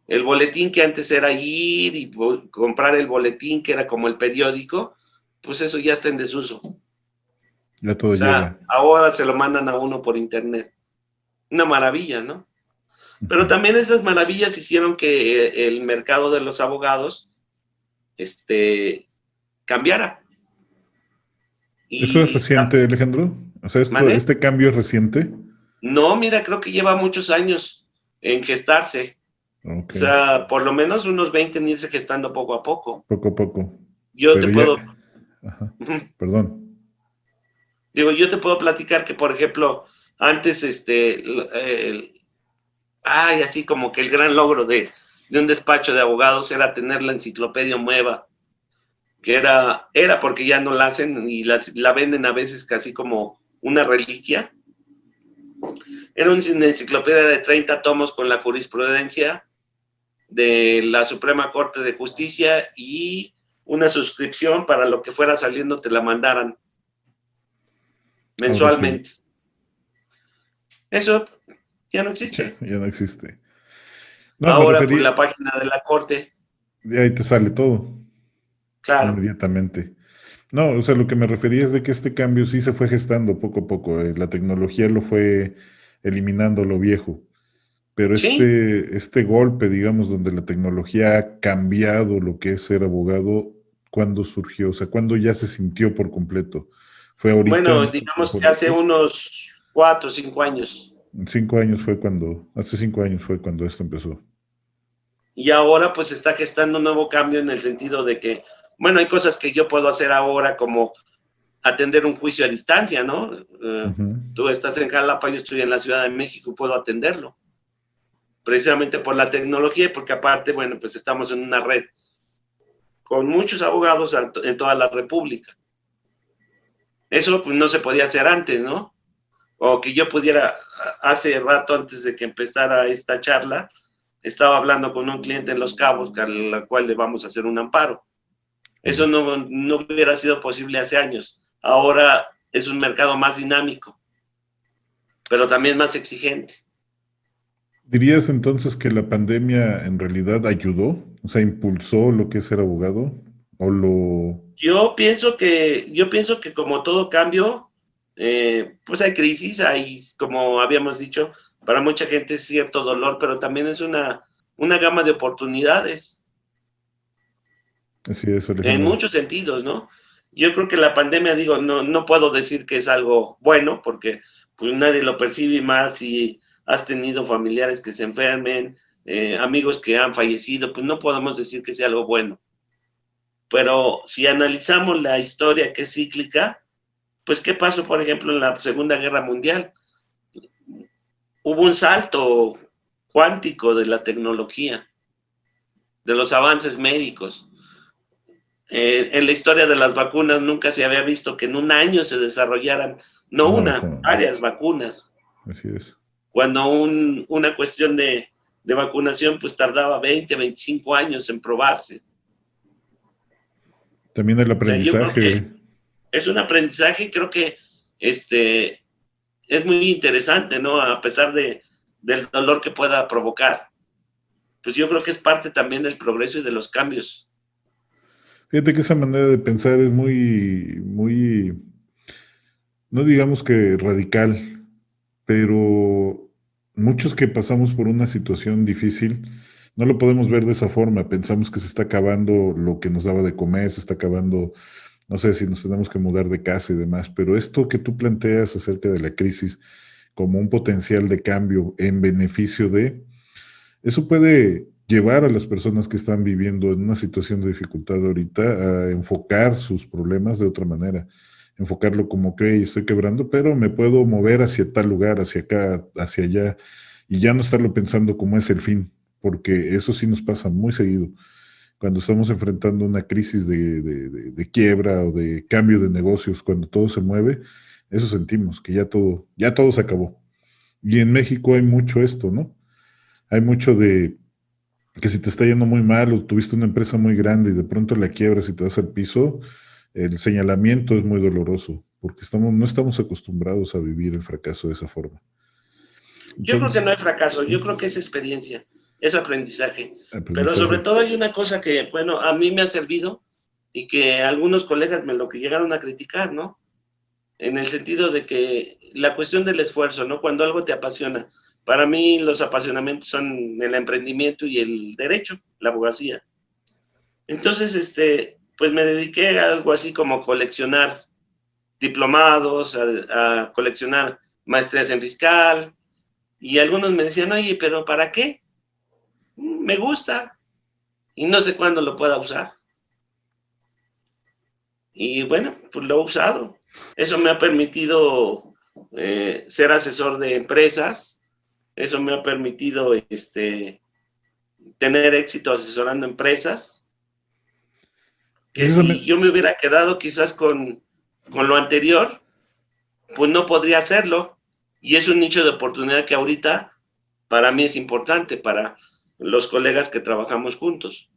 El boletín que antes era ir y comprar el boletín, que era como el periódico, pues eso ya está en desuso. Ya O todo sea, llega. ahora se lo mandan a uno por internet. Una maravilla, ¿no? Pero Uh-huh. también esas maravillas hicieron que el mercado de los abogados cambiara. ¿Eso es Y, reciente, Alejandro? O sea, ¿mande? este cambio es reciente. No, mira, creo que lleva muchos años en gestarse. Ok. O sea, por lo menos unos 20 en irse gestando poco a poco. Poco a poco. Yo te Pero ya. puedo, Ajá. Perdón. yo te puedo platicar que, por ejemplo, antes, así como que el gran logro de un despacho de abogados era tener la enciclopedia nueva, que era porque ya no la hacen y la venden a veces casi como una reliquia. Era una enciclopedia de 30 tomos con la jurisprudencia de la Suprema Corte de Justicia y una suscripción para lo que fuera saliendo te la mandaran Ahora sí, mensualmente. Eso ya no ya, existe. ya no existe. No, me Ahora, pues refería. la página de la Corte, Y ahí te sale todo claro. inmediatamente. No, o sea, lo que me refería es de que este cambio sí se fue gestando poco a poco. La tecnología lo fue eliminando lo viejo. Pero Sí, este golpe, digamos, donde la tecnología ha cambiado lo que es ser abogado, ¿cuándo surgió? O sea, ¿cuándo ya se sintió por completo? ¿Fue ahorita en bueno, estos digamos tiempos que hace recios? unos 4 o 5 años. En 5 años fue cuando, hace 5 años fue cuando esto empezó. Y ahora pues está gestando un nuevo cambio en el sentido de que, bueno, hay cosas que yo puedo hacer ahora como atender un juicio a distancia, ¿no? Ujú. Tú estás en Jalapa, yo estoy en la Ciudad de México, puedo atenderlo. Precisamente por la tecnología y porque aparte, bueno, pues estamos en una red con muchos abogados en toda la República. Eso pues no se podía hacer antes, ¿no? O que yo pudiera, hace rato antes de que empezara esta charla, estaba hablando con un cliente en Los Cabos, a la cual le vamos a hacer un amparo. Eso no hubiera sido posible hace años. Ahora es un mercado más dinámico, pero también más exigente. ¿Dirías entonces que la pandemia en realidad ayudó? O sea, impulsó lo que es ser abogado, o lo... Yo pienso que como todo cambio, pues hay crisis, hay, como habíamos dicho, para mucha gente es cierto dolor, pero también es una gama de oportunidades, Así es, en Alejandro. muchos sentidos, ¿no? Yo creo que la pandemia, digo, no puedo decir que es algo bueno, porque pues nadie lo percibe más si has tenido familiares que se enfermen, amigos que han fallecido, pues no podemos decir que sea algo bueno. Pero si analizamos la historia que es cíclica, pues ¿qué pasó, por ejemplo, en la Segunda Guerra Mundial? Hubo un salto cuántico de la tecnología, de los avances médicos. En la historia de las vacunas nunca se había visto que en un año se desarrollaran, no No, una, varias vacunas, así es. cuando una cuestión de vacunación pues tardaba 20, 25 años en probarse. También el O sea, yo creo aprendizaje. que es un aprendizaje, creo que este, es muy interesante, ¿no? A pesar del dolor que pueda provocar. Pues yo creo que es parte también del progreso y de los cambios. Fíjate que esa manera de pensar es muy, no digamos que radical, pero muchos que pasamos por una situación difícil, no lo podemos ver de esa forma. Pensamos que se está acabando lo que nos daba de comer, se está acabando, no sé si nos tenemos que mudar de casa y demás, pero esto que tú planteas acerca de la crisis como un potencial de cambio en beneficio de, eso puede llevar a las personas que están viviendo en una situación de dificultad ahorita a enfocar sus problemas de otra manera. Enfocarlo como que estoy quebrando, pero me puedo mover hacia tal lugar, hacia acá, hacia allá, y ya no estarlo pensando como es el fin, porque eso sí nos pasa muy seguido. Cuando estamos enfrentando una crisis de quiebra o de cambio de negocios, cuando todo se mueve, eso sentimos, que ya todo se acabó. Y en México hay mucho esto, ¿no? Hay mucho de que si te está yendo muy mal o tuviste una empresa muy grande y de pronto la quiebras y te vas al piso, el señalamiento es muy doloroso, porque no estamos acostumbrados a vivir el fracaso de esa forma. Yo creo que Entonces, no hay fracaso, yo creo que es experiencia, es aprendizaje. Pero sobre aprendizaje. todo hay una cosa que, bueno, a mí me ha servido y que algunos colegas me lo que llegaron a criticar, ¿no? En el sentido de que la cuestión del esfuerzo, ¿no? Cuando algo te apasiona. Para mí los apasionamientos son el emprendimiento y el derecho, la abogacía. Entonces, pues me dediqué a algo así como coleccionar diplomados, a coleccionar maestrías en fiscal, y algunos me decían, oye, pero ¿para qué? Me gusta y no sé cuándo lo pueda usar. Y bueno, pues lo he usado. Eso me ha permitido ser asesor de empresas, eso me ha permitido tener éxito asesorando empresas, que si Precisamente, yo me hubiera quedado quizás con lo anterior, pues no podría hacerlo. Y es un nicho de oportunidad que ahorita para mí es importante, para los colegas que trabajamos juntos.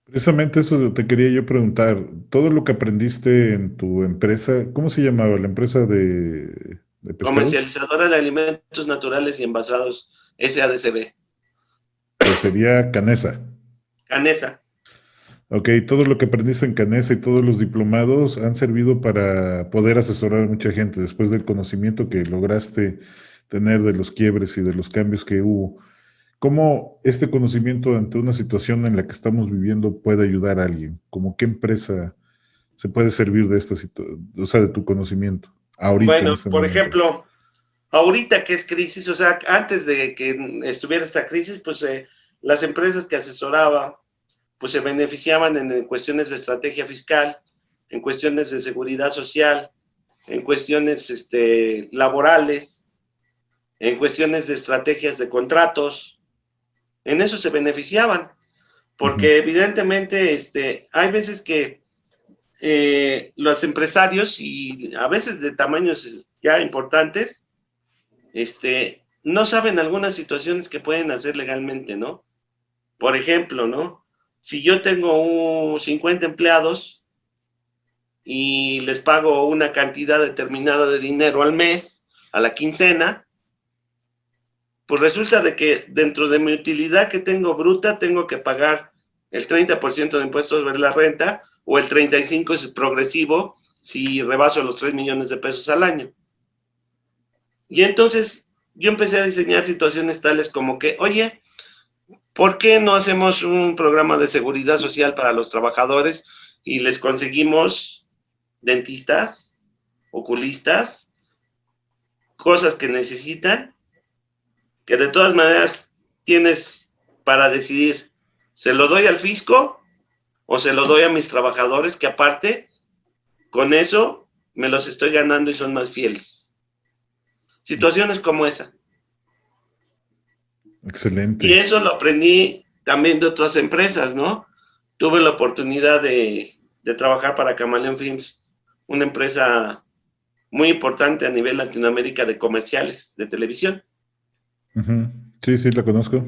precisamente eso te quería yo preguntar. Todo lo que aprendiste en tu empresa, ¿cómo se llamaba? ¿La empresa de pescados? Comercializadora de alimentos naturales y envasados SADCB. Que sería Canesa. Canesa. Ok, todo lo que aprendiste en Canesa y todos los diplomados han servido para poder asesorar a mucha gente después del conocimiento que lograste tener de los quiebres y de los cambios que hubo. ¿Cómo este conocimiento ante una situación en la que estamos viviendo puede ayudar a alguien? ¿Cómo qué empresa se puede servir de esta situación, o sea, de tu conocimiento, ahorita en Bueno, este por momento? ejemplo, ahorita que es crisis, o sea, antes de que estuviera esta crisis, pues las empresas que asesoraba, pues se beneficiaban en cuestiones de estrategia fiscal, en cuestiones de seguridad social, en cuestiones laborales, en cuestiones de estrategias de contratos, en eso se beneficiaban. porque evidentemente hay veces que los empresarios, y a veces de tamaños ya importantes, no saben algunas situaciones que pueden hacer legalmente, ¿no? Por ejemplo, ¿no? Si yo tengo 50 empleados y les pago una cantidad determinada de dinero al mes, a la quincena, pues resulta de que dentro de mi utilidad que tengo bruta, tengo que pagar el 30% de impuestos sobre la renta, o el 35% es progresivo si rebaso los 3 millones de pesos al año. Y entonces yo empecé a diseñar situaciones tales como que, oye, ¿por qué no hacemos un programa de seguridad social para los trabajadores y les conseguimos dentistas, oculistas, cosas que necesitan, que de todas maneras tienes para decidir, ¿se lo doy al fisco o se lo doy a mis trabajadores, que aparte, con eso me los estoy ganando y son más fieles? Situaciones como esa. Excelente. Y eso lo aprendí también de otras empresas, ¿no? Tuve la oportunidad de trabajar para Camaleón Films, una empresa muy importante a nivel Latinoamérica de comerciales de televisión. Sí, sí, la conozco.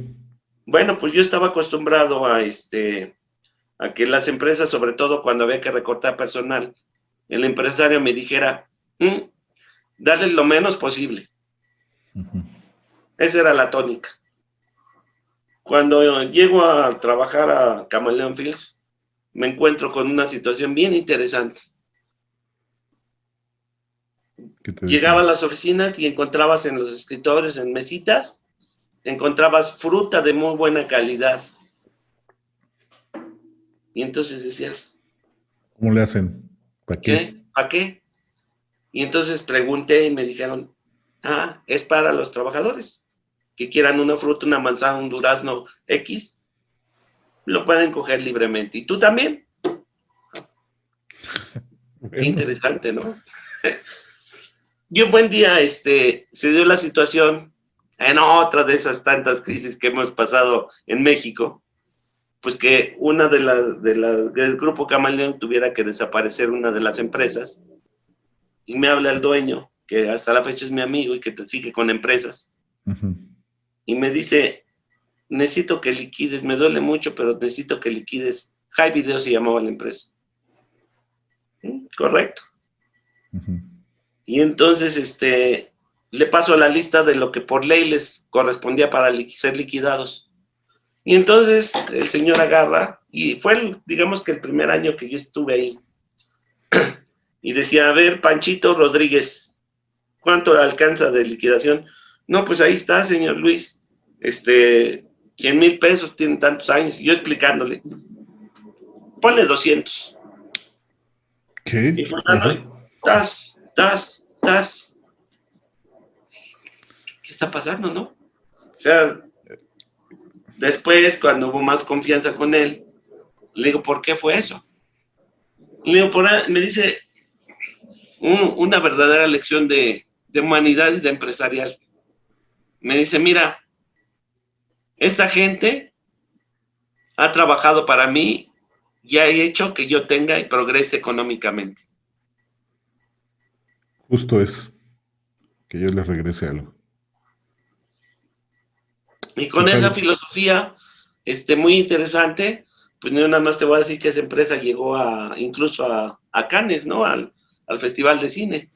Bueno, pues yo estaba acostumbrado a que las empresas, sobre todo cuando había que recortar personal, el empresario me dijera, darles lo menos posible. Esa era la tónica. Cuando llego a trabajar a Camaleón Films, me encuentro con una situación bien interesante. Llegaba a las oficinas y encontrabas en los escritorios, en mesitas, encontrabas fruta de muy buena calidad. Y entonces decías, ¿cómo le hacen? ¿Para qué? ¿qué? ¿Para qué? Y entonces pregunté y me dijeron, es para los trabajadores que quieran una fruta, una manzana, un durazno X, lo pueden coger libremente. ¿Y tú también? Bueno. Qué interesante, ¿no? Y un buen día se dio la situación en otra de esas tantas crisis que hemos pasado en México, pues que una del grupo Camaleón tuviera que desaparecer una de las empresas, y me habla el dueño, que hasta la fecha es mi amigo y que te sigue con empresas, y me dice, necesito que liquides, me duele mucho, pero necesito que liquides. High Video se llamaba la empresa. Correcto. Y entonces le paso la lista de lo que por ley les correspondía para ser liquidados. Y entonces el señor agarra, y fue, digamos que el primer año que yo estuve ahí, y decía, a ver, Panchito Rodríguez, ¿cuánto alcanza de liquidación? No, pues ahí está, señor Luis, 100,000 pesos, tiene tantos años, y yo explicándole, ponle 200. ¿Qué? Y fulano, tas. ¿Qué está pasando, no? O sea, después, cuando hubo más confianza con él, le digo, ¿por qué fue eso? Le digo, me dice, una verdadera lección de humanidad y de empresarial. Me dice, mira, esta gente ha trabajado para mí y ha hecho que yo tenga y progrese económicamente. Justo es, que yo les regrese algo. Y con esa filosofía muy interesante, pues yo nada más te voy a decir que esa empresa llegó incluso a Cannes, ¿no? Al Festival de Cine.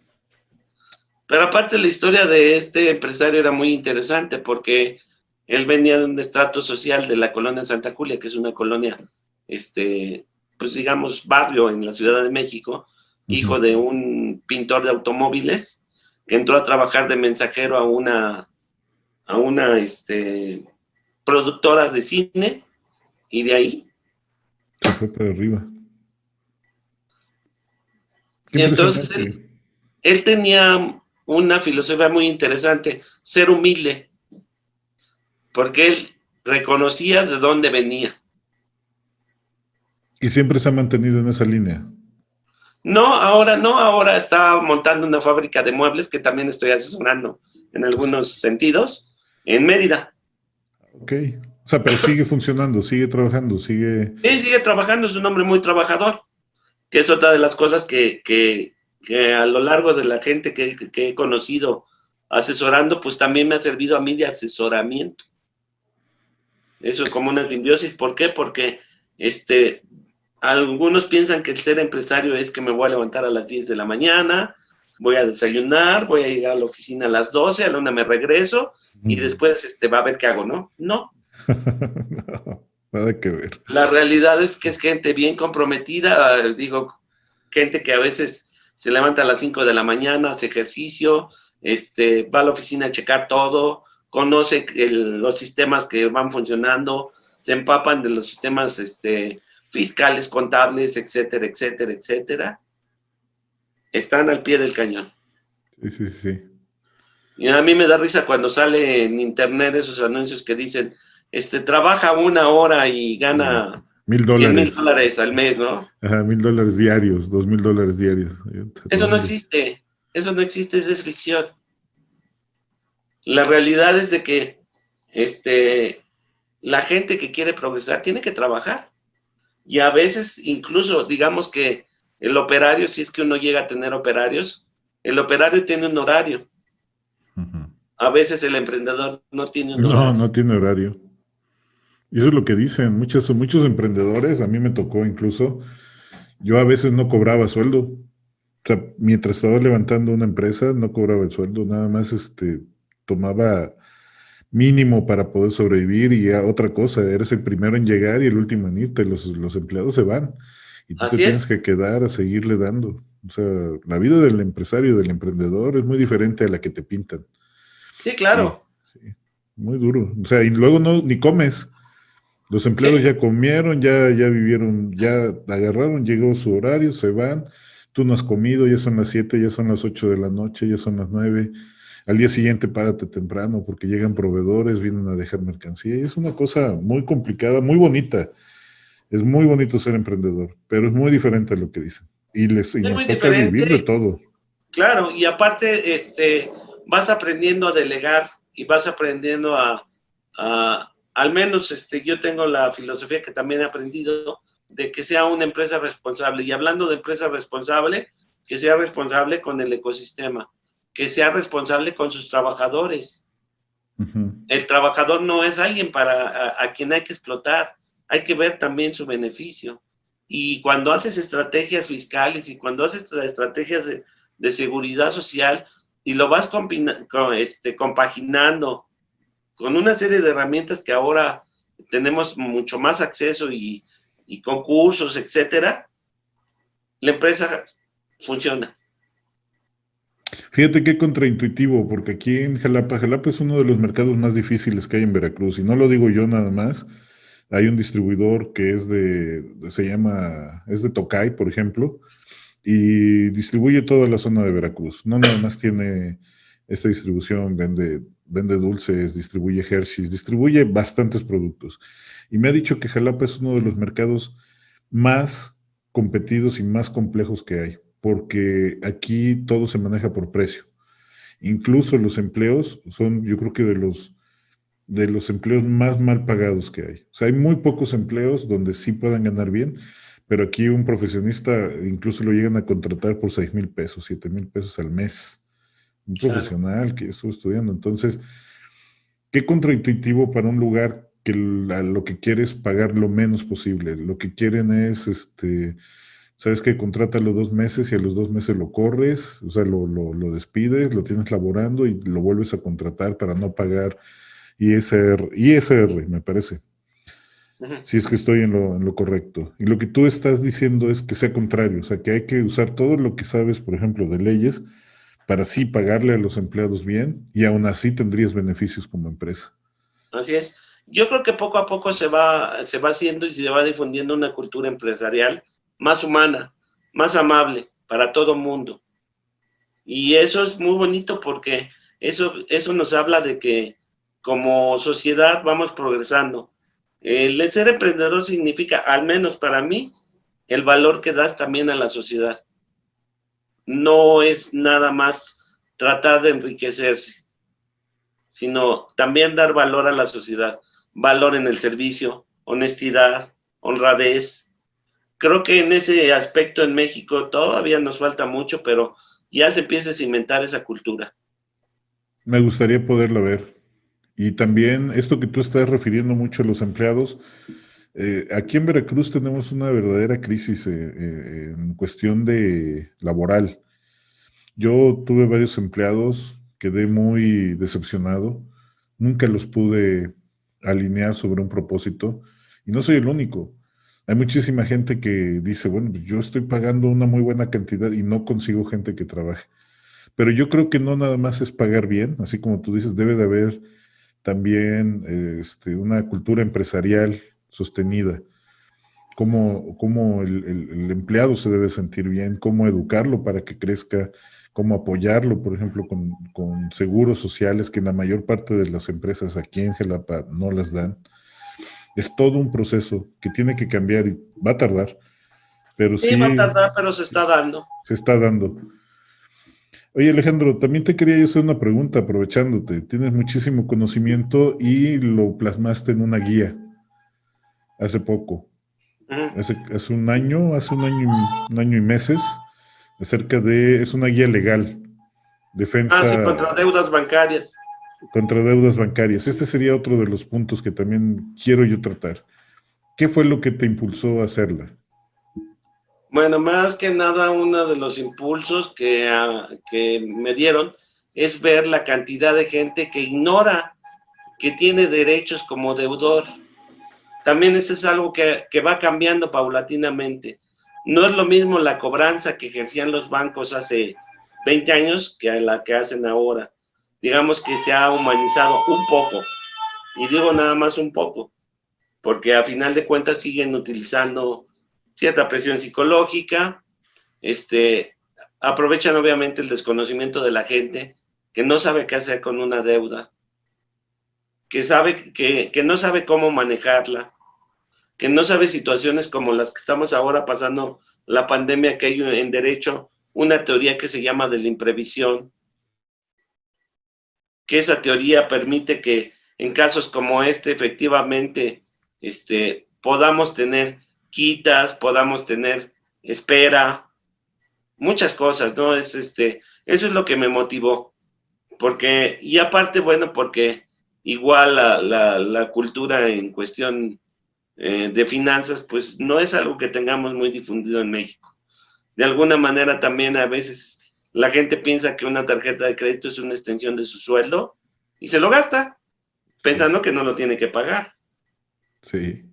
Pero aparte la historia de este empresario era muy interesante porque él venía de un estrato social de la colonia Santa Julia, que es una colonia, pues digamos, barrio en la Ciudad de México, hijo de un pintor de automóviles que entró a trabajar de mensajero a una productora de cine, y de ahí se fue para arriba. Qué entonces él tenía una filosofía muy interesante, ser humilde, porque él reconocía de dónde venía. Y siempre se ha mantenido en esa línea. No, ahora está montando una fábrica de muebles que también estoy asesorando en algunos sentidos, en Mérida. Ok. O sea, pero sigue funcionando, sigue trabajando, sigue... Sí, sigue trabajando, es un hombre muy trabajador, que es otra de las cosas que a lo largo de la gente que he conocido asesorando, pues también me ha servido a mí de asesoramiento. Eso es como una simbiosis. ¿Por qué? Porque algunos piensan que el ser empresario es que me voy a levantar a las 10 de la mañana, voy a desayunar, voy a llegar a la oficina a las 12, a la 1 me regreso y después va a ver qué hago, ¿no? No. No, nada que ver. La realidad es que es gente bien comprometida, digo, gente que a veces se levanta a las 5 de la mañana, hace ejercicio, va a la oficina a checar todo, conoce los sistemas que van funcionando, se empapan de los sistemas fiscales, contables, etcétera, etcétera, etcétera. Están al pie del cañón. Sí, sí, sí. Y a mí me da risa cuando sale en internet esos anuncios que dicen, trabaja 1 hora y gana Mil 100 mil dólares. dólares al mes, ¿no? Ajá, $1,000 diarios, $2,000 diarios. Eso no ¿Dónde? existe, eso no existe, eso es ficción. La realidad es de que la gente que quiere progresar tiene que trabajar. Y a veces, incluso, digamos que el operario, si es que uno llega a tener operarios, el operario tiene un horario. Ujú. A veces el emprendedor no tiene un No, horario. no tiene horario. Y eso es lo que dicen muchos emprendedores, a mí me tocó incluso, yo a veces no cobraba sueldo. O sea, mientras estaba levantando una empresa, no cobraba el sueldo, nada más tomaba mínimo para poder sobrevivir y ya otra cosa, eres el primero en llegar y el último en irte, los empleados se van y tú te Así tienes es. que quedar a seguirle dando. O sea, la vida del empresario, del emprendedor es muy diferente a la que te pintan. Sí, Y claro. sí, muy duro. O sea, y luego no, ni comes. Los empleados Sí, ya comieron, ya vivieron, ya agarraron, llegó su horario, se van. Tú no has comido, ya son las 7, ya son las 8 de la noche, ya son las 9. Al día siguiente párate temprano porque llegan proveedores, vienen a dejar mercancía. Y es una cosa muy complicada, muy bonita. Es muy bonito ser emprendedor, pero es muy diferente a lo que dicen. Y es nos muy toca vivir de diferente. todo. Claro, y aparte, vas aprendiendo a delegar y vas aprendiendo al menos, yo tengo la filosofía que también he aprendido de que sea una empresa responsable. Y hablando de empresa responsable, que sea responsable con el ecosistema, que sea responsable con sus trabajadores. Ujú. El trabajador no es alguien a quien hay que explotar, hay que ver también su beneficio. Y cuando haces estrategias fiscales y cuando haces estrategias de seguridad social y lo vas compaginando con una serie de herramientas que ahora tenemos mucho más acceso y concursos, etcétera, la empresa funciona. Fíjate qué contraintuitivo, porque aquí en Jalapa es uno de los mercados más difíciles que hay en Veracruz, y no lo digo yo nada más. Hay un distribuidor que es de Tocay, por ejemplo, y distribuye toda la zona de Veracruz. No nada más tiene esta distribución, vende dulces, distribuye Hershey's, distribuye bastantes productos. Y me ha dicho que Jalapa es uno de los mercados más competidos y más complejos que hay, porque aquí todo se maneja por precio. Incluso los empleos son, yo creo que de los empleos más mal pagados que hay. O sea, hay muy pocos empleos donde sí puedan ganar bien, pero aquí un profesionista incluso lo llegan a contratar por 6,000 pesos, 7,000 pesos al mes. Un Claro. profesional que estuvo estudiando. Entonces, qué contraintuitivo para un lugar que lo que quiere es pagar lo menos posible. Lo que quieren es, sabes que contrátalo 2 meses y a los 2 meses lo corres, o sea, lo despides, lo tienes laborando y lo vuelves a contratar para no pagar ISR, me parece, Ujú. si es que estoy en lo correcto. Y lo que tú estás diciendo es que sea contrario, o sea, que hay que usar todo lo que sabes, por ejemplo, de leyes, para así pagarle a los empleados bien y aún así tendrías beneficios como empresa. Así es. Yo creo que poco a poco se va haciendo y se va difundiendo una cultura empresarial más humana, más amable para todo mundo. Y eso es muy bonito porque eso nos habla de que como sociedad vamos progresando. El ser emprendedor significa, al menos para mí, el valor que das también a la sociedad. No es nada más tratar de enriquecerse, sino también dar valor a la sociedad. valoren el servicio, honestidad, honradez. Creo que en ese aspecto en México todavía nos falta mucho, pero ya se empieza a cimentar esa cultura. Me gustaría poderla ver. Y también esto que tú estás refiriendo mucho a los empleados, aquí en Veracruz tenemos una verdadera crisis en cuestión de laboral. Yo tuve varios empleados, quedé muy decepcionado, nunca los pude alinear sobre un propósito y no soy el único. Hay muchísima gente que dice, bueno, pues yo estoy pagando una muy buena cantidad y no consigo gente que trabaje. Pero yo creo que no nada más es pagar bien, así como tú dices, debe de haber también una cultura empresarial sostenida, cómo el empleado se debe sentir bien, cómo educarlo para que crezca, cómo apoyarlo, por ejemplo, con seguros sociales que la mayor parte de las empresas aquí en Jalapa no las dan. Es todo un proceso que tiene que cambiar y va a tardar, pero Sí, va a sí tardar, pero se está dando. se está dando. Oye, Alejandro, también te quería yo hacer una pregunta, aprovechándote. Tienes muchísimo conocimiento y lo plasmaste en una guía hace poco, hace un año y meses, es una guía legal, Ah, sí, defensa contra deudas bancarias. contra deudas bancarias. Este sería otro de los puntos que también quiero yo tratar. ¿Qué fue lo que te impulsó a hacerla? Bueno, más que nada, uno de los impulsos que me dieron es ver la cantidad de gente que ignora que tiene derechos como deudor. También eso es algo que va cambiando paulatinamente. No es lo mismo la cobranza que ejercían los bancos hace 20 años que la que hacen ahora. Digamos que se ha humanizado un poco, y digo nada más un poco, porque a final de cuentas siguen utilizando cierta presión psicológica, este, aprovechan obviamente el desconocimiento de la gente que no sabe qué hacer con una deuda, que no sabe cómo manejarla, que no sabe situaciones como las que estamos ahora pasando, la pandemia, que hay en derecho una teoría que se llama de la imprevisión, que esa teoría permite que en casos como este efectivamente podamos tener quitas, podamos tener espera, muchas cosas, ¿no? Eso es lo que me motivó, porque, y aparte, bueno, porque igual la cultura en cuestión de finanzas, pues no es algo que tengamos muy difundido en México. De alguna manera también a veces la gente piensa que una tarjeta de crédito es una extensión de su sueldo y se lo gasta, Sí, pensando que no lo tiene que pagar. sí, qué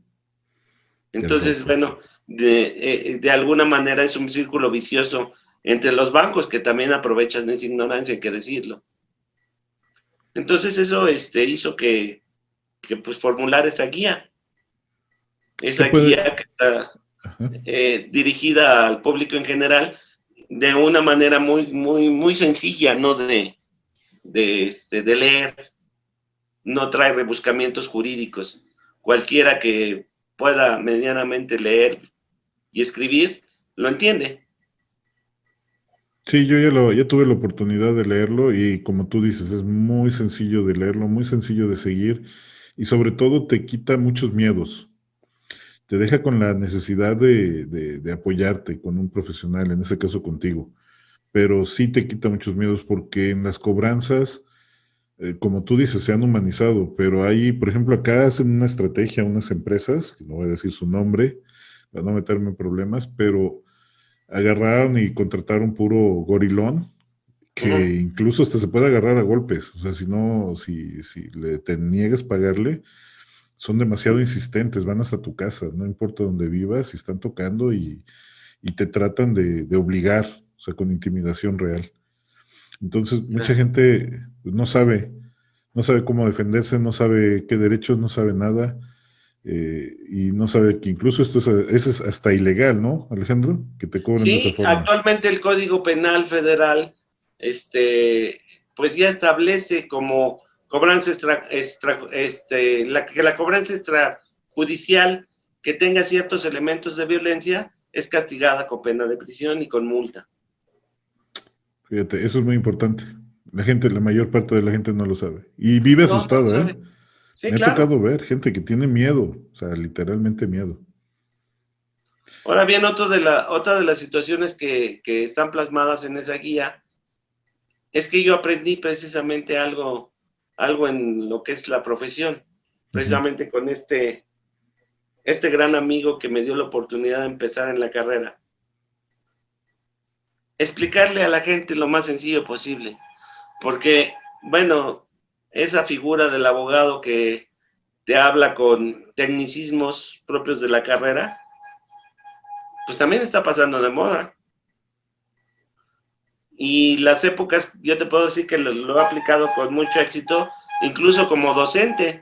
Entonces, loco. bueno, de alguna manera es un círculo vicioso entre los bancos que también aprovechan esa ignorancia, hay que decirlo. Entonces eso hizo que pues formular ¿Qué esa puede? guía que está Ajá. dirigida al público en general de una manera muy sencilla, ¿no? De leer, no trae rebuscamientos jurídicos. Cualquiera que pueda medianamente leer y escribir, lo entiende. Sí, ya tuve la oportunidad de leerlo y como tú dices, es muy sencillo de leerlo, muy sencillo de seguir y sobre todo te quita muchos miedos. Te deja con la necesidad de apoyarte con un profesional, en ese caso contigo, pero sí te quita muchos miedos porque en las cobranzas, como tú dices, se han humanizado, pero hay, por ejemplo, acá hacen una estrategia unas empresas, que no voy a decir su nombre, para no meterme en problemas, pero agarraron y contrataron puro gorilón, Uh -huh. que incluso hasta se puede agarrar a golpes. O sea, si te niegas a pagarle, son demasiado insistentes, van hasta tu casa, no importa dónde vivas, si están tocando y te tratan de obligar, o sea, con intimidación real. Entonces, mucha gente pues, no sabe cómo defenderse, no sabe qué derechos, no sabe nada, y no sabe que incluso eso es hasta ilegal, ¿no, Alejandro? Que te cobren de esa Sí, forma. actualmente el Código Penal Federal, pues ya establece como cobranza que la cobranza extrajudicial que tenga ciertos elementos de violencia es castigada con pena de prisión y con multa. Fíjate, eso es muy importante. La mayor parte de la gente no lo sabe. Y vive No, no asustada, ¿eh? sabe. Sí, Me ha claro. tocado ver gente que tiene miedo, o sea, literalmente miedo. Ahora bien, otra de las situaciones que están plasmadas en esa guía es que yo aprendí precisamente algo en lo que es la profesión, Ujú. precisamente con este gran amigo que me dio la oportunidad de empezar en la carrera. Explicarle a la gente lo más sencillo posible, porque, bueno, esa figura del abogado que te habla con tecnicismos propios de la carrera, pues también está pasando de moda. Y las épocas, yo te puedo decir que lo he aplicado con mucho éxito, incluso como docente,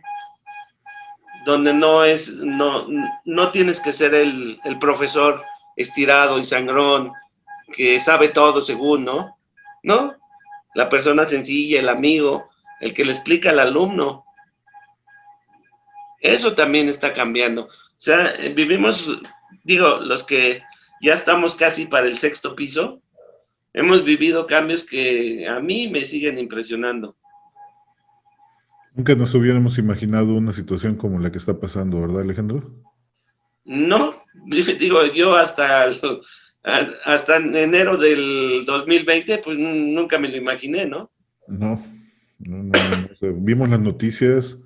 donde no tienes que ser el profesor estirado y sangrón, que sabe todo según, ¿no? No, la persona sencilla, el amigo, el que le explica al alumno, eso también está cambiando. O sea, vivimos, digo, los que ya estamos casi para el sexto piso, hemos vivido cambios que a mí me siguen impresionando. Nunca nos hubiéramos imaginado una situación como la que está pasando, ¿verdad, Alejandro? No, digo, yo hasta en enero del 2020, pues nunca me lo imaginé, ¿no? No, no. O sea, vimos las noticias,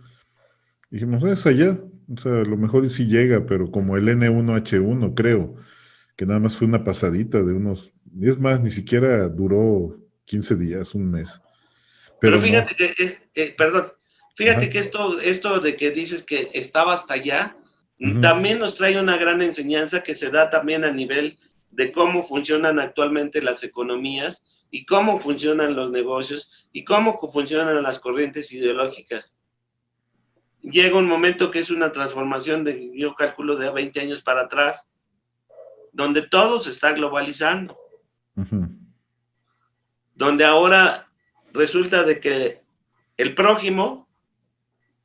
dijimos, es allá. O sea, a lo mejor sí llega, pero como el N1H1, creo, que nada más fue una pasadita de unos, es más, ni siquiera duró 15 días, un mes. Pero Pero no, fíjate que, perdón, ajá. fíjate que esto de que dices que estaba hasta allá, Ujú. también nos trae una gran enseñanza que se da también a nivel de cómo funcionan actualmente las economías y cómo funcionan los negocios y cómo funcionan las corrientes ideológicas. Llega un momento que es una transformación de, yo calculo, de 20 años para atrás, donde todo se está globalizando, Ujú. donde ahora resulta de que el prójimo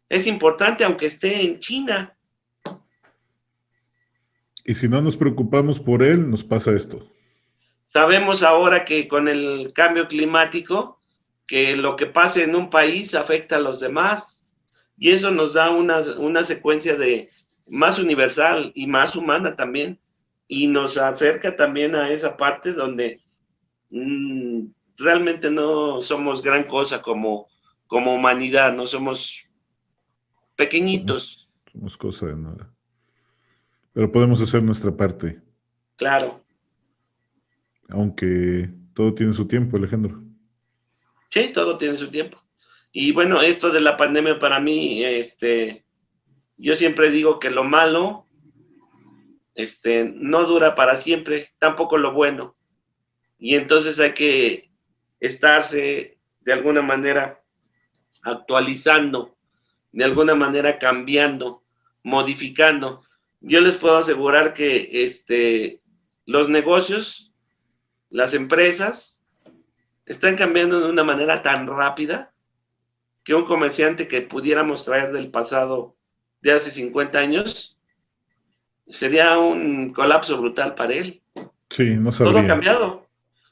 es importante aunque esté en China. Y si no nos preocupamos por él, nos pasa esto. Sabemos ahora que con el cambio climático, que lo que pase en un país afecta a los demás y eso nos da una secuencia de más universal y más humana también y nos acerca también a esa parte donde mmm, realmente no somos gran cosa como humanidad, no somos Somos, pequeñitos, somos cosa de nada. Pero podemos hacer nuestra parte, claro. aunque todo tiene su tiempo, Alejandro. Sí, todo tiene su tiempo. Y bueno, esto de la pandemia para mí, yo siempre digo que lo malo, no dura para siempre, tampoco lo bueno. Y entonces hay que estarse de alguna manera actualizando, de alguna manera cambiando, modificando. Yo les puedo asegurar que los negocios, las empresas, están cambiando de una manera tan rápida que un comerciante que pudiéramos traer del pasado de hace 50 años sería un colapso brutal para él. Sí, no Todo ha sabría. cambiado.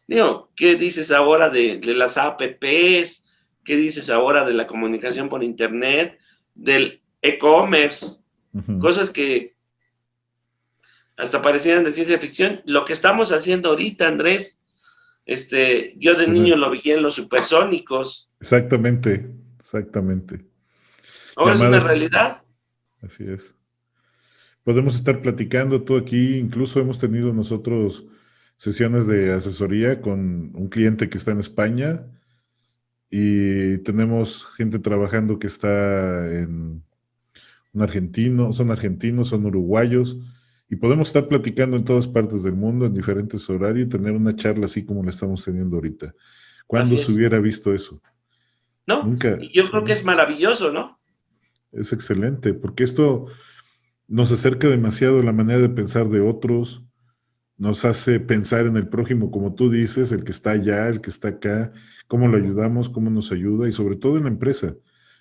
Digo, ¿qué dices ahora de las APPs? ¿Qué dices ahora de la comunicación por internet? Del e-commerce, Ujú. cosas que hasta parecían de ciencia ficción. Lo que estamos haciendo ahorita, Andrés, yo de niño Tener- lo vi en los supersónicos. Exactamente. Ahora es una Llamadas, realidad. así es. Podemos estar platicando tú aquí, incluso hemos tenido nosotros sesiones de asesoría con un cliente que está en España y tenemos gente trabajando que está en un argentino, son argentinos, son uruguayos y podemos estar platicando en todas partes del mundo en diferentes horarios y tener una charla así como la estamos teniendo ahorita. ¿Cuándo Así se es. hubiera visto eso? ¿No? Nunca, Y yo sí, creo que ¿no? es maravilloso, ¿no? Es excelente, porque esto nos acerca demasiado a la manera de pensar de otros, nos hace pensar en el prójimo, como tú dices, el que está allá, el que está acá, cómo lo ayudamos, cómo nos ayuda y sobre todo en la empresa,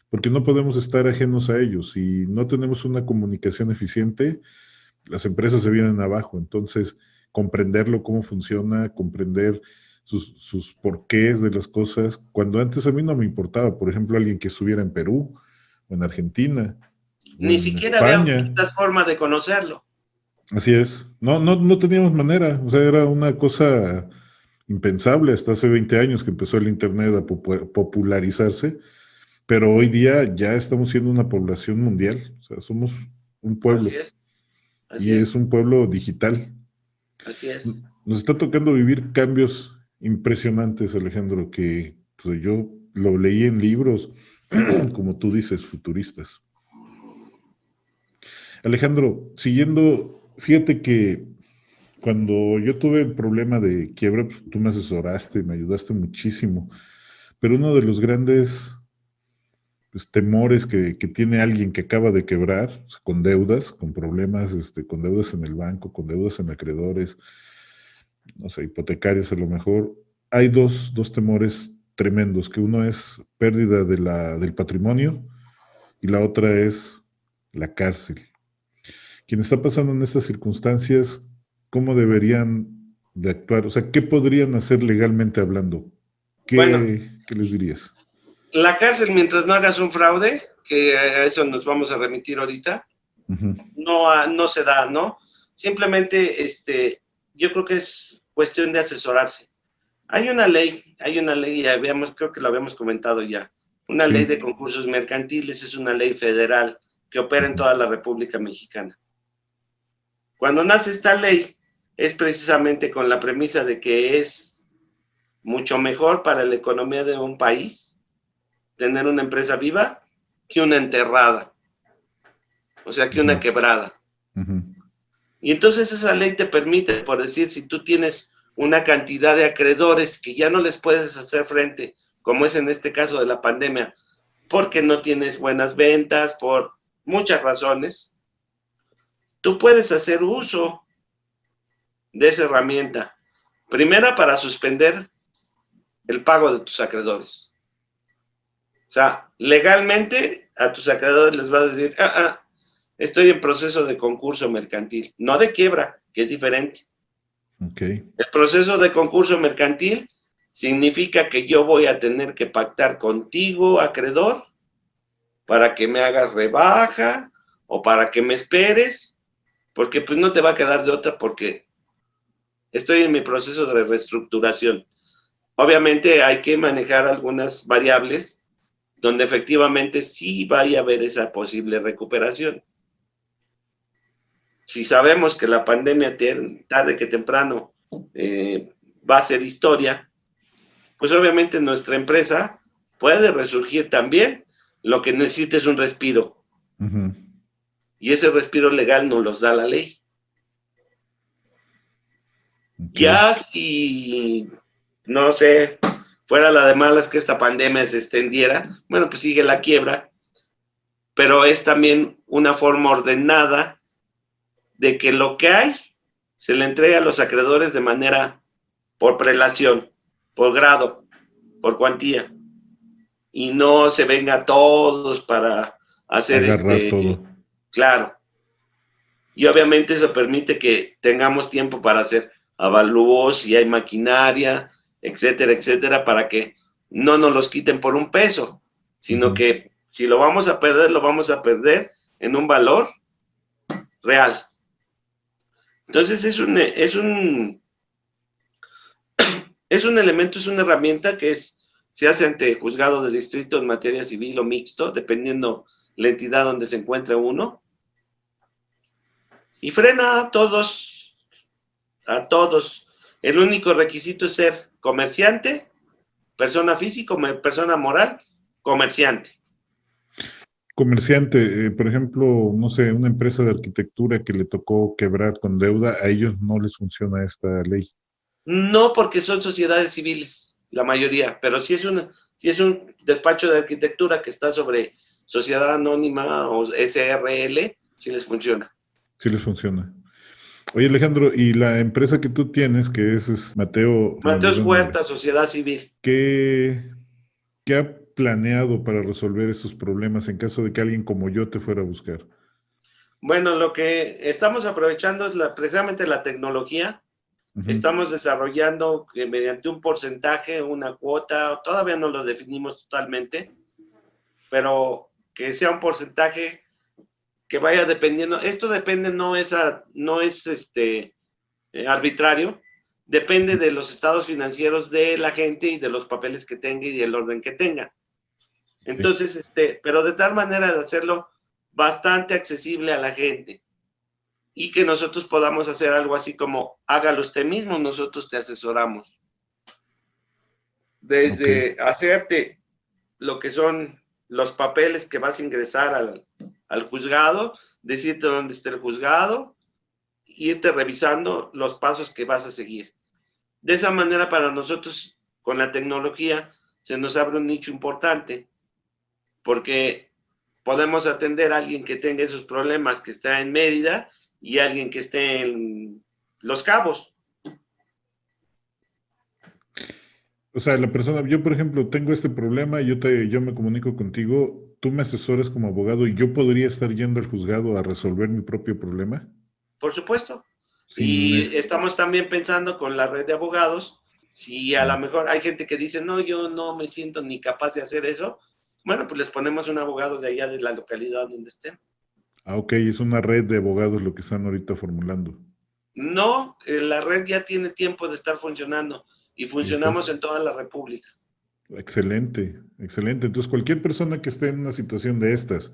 porque no podemos estar ajenos a ellos. Si no tenemos una comunicación eficiente, las empresas se vienen abajo. Entonces, comprenderlo, cómo funciona, comprender sus porqués de las cosas, cuando antes a mí no me importaba, por ejemplo, alguien que estuviera en Perú o en Argentina, o Ni en siquiera había España. muchas formas de conocerlo. Así es. No teníamos manera. O sea, era una cosa impensable hasta hace 20 años que empezó el Internet a popularizarse, pero hoy día ya estamos siendo una población mundial. O sea, somos un Así pueblo es, así y es es, un pueblo digital. así es. Nos está tocando vivir cambios impresionantes, Alejandro, que pues, yo lo leí en libros, como tú dices, futuristas. Alejandro, siguiendo, fíjate que cuando yo tuve el problema de quiebra, pues, tú me asesoraste, me ayudaste muchísimo, pero uno de los grandes pues, temores que tiene alguien que acaba de quebrar, o sea, con deudas, con problemas, con deudas en el banco, con deudas en acreedores, no sé, hipotecarios a lo mejor, hay dos temores tremendos, que uno es pérdida del patrimonio y la otra es la cárcel. Quien está pasando en estas circunstancias, ¿cómo deberían de actuar? O sea, ¿qué podrían hacer legalmente hablando? Bueno, ¿Qué les dirías? la cárcel mientras no hagas un fraude, que a eso nos vamos a remitir ahorita, Ujú. no se da, ¿no? Simplemente, yo creo que es cuestión de asesorarse. Hay una ley, creo que lo habíamos comentado ya, una ley Sí. de concursos mercantiles, es una ley federal que opera en Ujú. toda la República Mexicana. Cuando nace esta ley, es precisamente con la premisa de que es mucho mejor para la economía de un país tener una empresa viva que una enterrada, o sea, que Ujú. una quebrada. Ujú. Y entonces esa ley te permite, por decir, si tú tienes una cantidad de acreedores que ya no les puedes hacer frente, como es en este caso de la pandemia, porque no tienes buenas ventas, por muchas razones, tú puedes hacer uso de esa herramienta. Primera, para suspender el pago de tus acreedores. O sea, legalmente a tus acreedores les vas a decir, estoy en proceso de concurso mercantil, no de quiebra, que es diferente. Ok. El proceso de concurso mercantil significa que yo voy a tener que pactar contigo, acreedor, para que me hagas rebaja o para que me esperes, porque pues no te va a quedar de otra porque estoy en mi proceso de reestructuración. Obviamente hay que manejar algunas variables donde efectivamente sí vaya a haber esa posible recuperación. Si sabemos que la pandemia tarde que temprano va a ser historia, pues obviamente nuestra empresa puede resurgir también. Lo que necesita es un respiro. Ujú. Y ese respiro legal nos los da la ley. Ok. Ya si, no sé, fuera la de malas que esta pandemia se extendiera, bueno, pues sigue la quiebra, pero es también una forma ordenada de que lo que hay se le entrega a los acreedores de manera por prelación, por grado, por cuantía, y no se venga todos para hacer Agarrar todo. claro. Y obviamente eso permite que tengamos tiempo para hacer avalúos, si hay maquinaria, etcétera, etcétera, para que no nos los quiten por un peso, sino Ujú. que si lo vamos a perder, lo vamos a perder en un valor real. Entonces es un elemento, es una herramienta que se hace ante juzgado de distrito en materia civil o mixto, dependiendo la entidad donde se encuentre uno, y frena a todos, a todos. El único requisito es ser comerciante, persona física, persona moral, comerciante. Comerciante, por ejemplo, no sé, una empresa de arquitectura que le tocó quebrar con deuda, a ellos no les funciona esta ley. No porque son sociedades civiles, la mayoría, pero si es un despacho de arquitectura que está sobre sociedad anónima o SRL, sí les funciona. Sí les funciona. Oye, Alejandro, y la empresa que tú tienes, que es Mateo, se me olvidó Mateos el nombre, Huerta, sociedad civil. ¿qué, qué ha planeado para resolver esos problemas en caso de que alguien como yo te fuera a buscar? Bueno, lo que estamos aprovechando es precisamente la tecnología. Ujú. Estamos desarrollando que mediante un porcentaje, una cuota, todavía no lo definimos totalmente, pero que sea un porcentaje que vaya dependiendo. Esto depende, no es arbitrario, depende de los estados financieros de la gente y de los papeles que tenga y el orden que tenga. Entonces, pero de tal manera de hacerlo bastante accesible a la gente y que nosotros podamos hacer algo así como hágalo usted mismo, nosotros te asesoramos. Desde hacerte lo que son los papeles que vas a ingresar al juzgado, decirte dónde está el juzgado, irte revisando los pasos que vas a seguir. De esa manera, para nosotros, con la tecnología, se nos abre un nicho importante, porque podemos atender a alguien que tenga esos problemas, que está en Mérida, y alguien que esté en Los Cabos. O sea, la persona, yo por ejemplo tengo este problema, yo me comunico contigo, tú me asesoras como abogado y yo podría estar yendo al juzgado a resolver mi propio problema. Por supuesto. Sin Y estamos también pensando con la red de abogados, si a lo mejor hay gente que dice, no, yo no me siento ni capaz de hacer eso, bueno, pues les ponemos un abogado de allá de la localidad donde estén. Ok, es una red de abogados lo que están ahorita formulando. No, la red ya tiene tiempo de estar funcionando y funcionamos en toda la República. Excelente, excelente. Entonces, cualquier persona que esté en una situación de estas,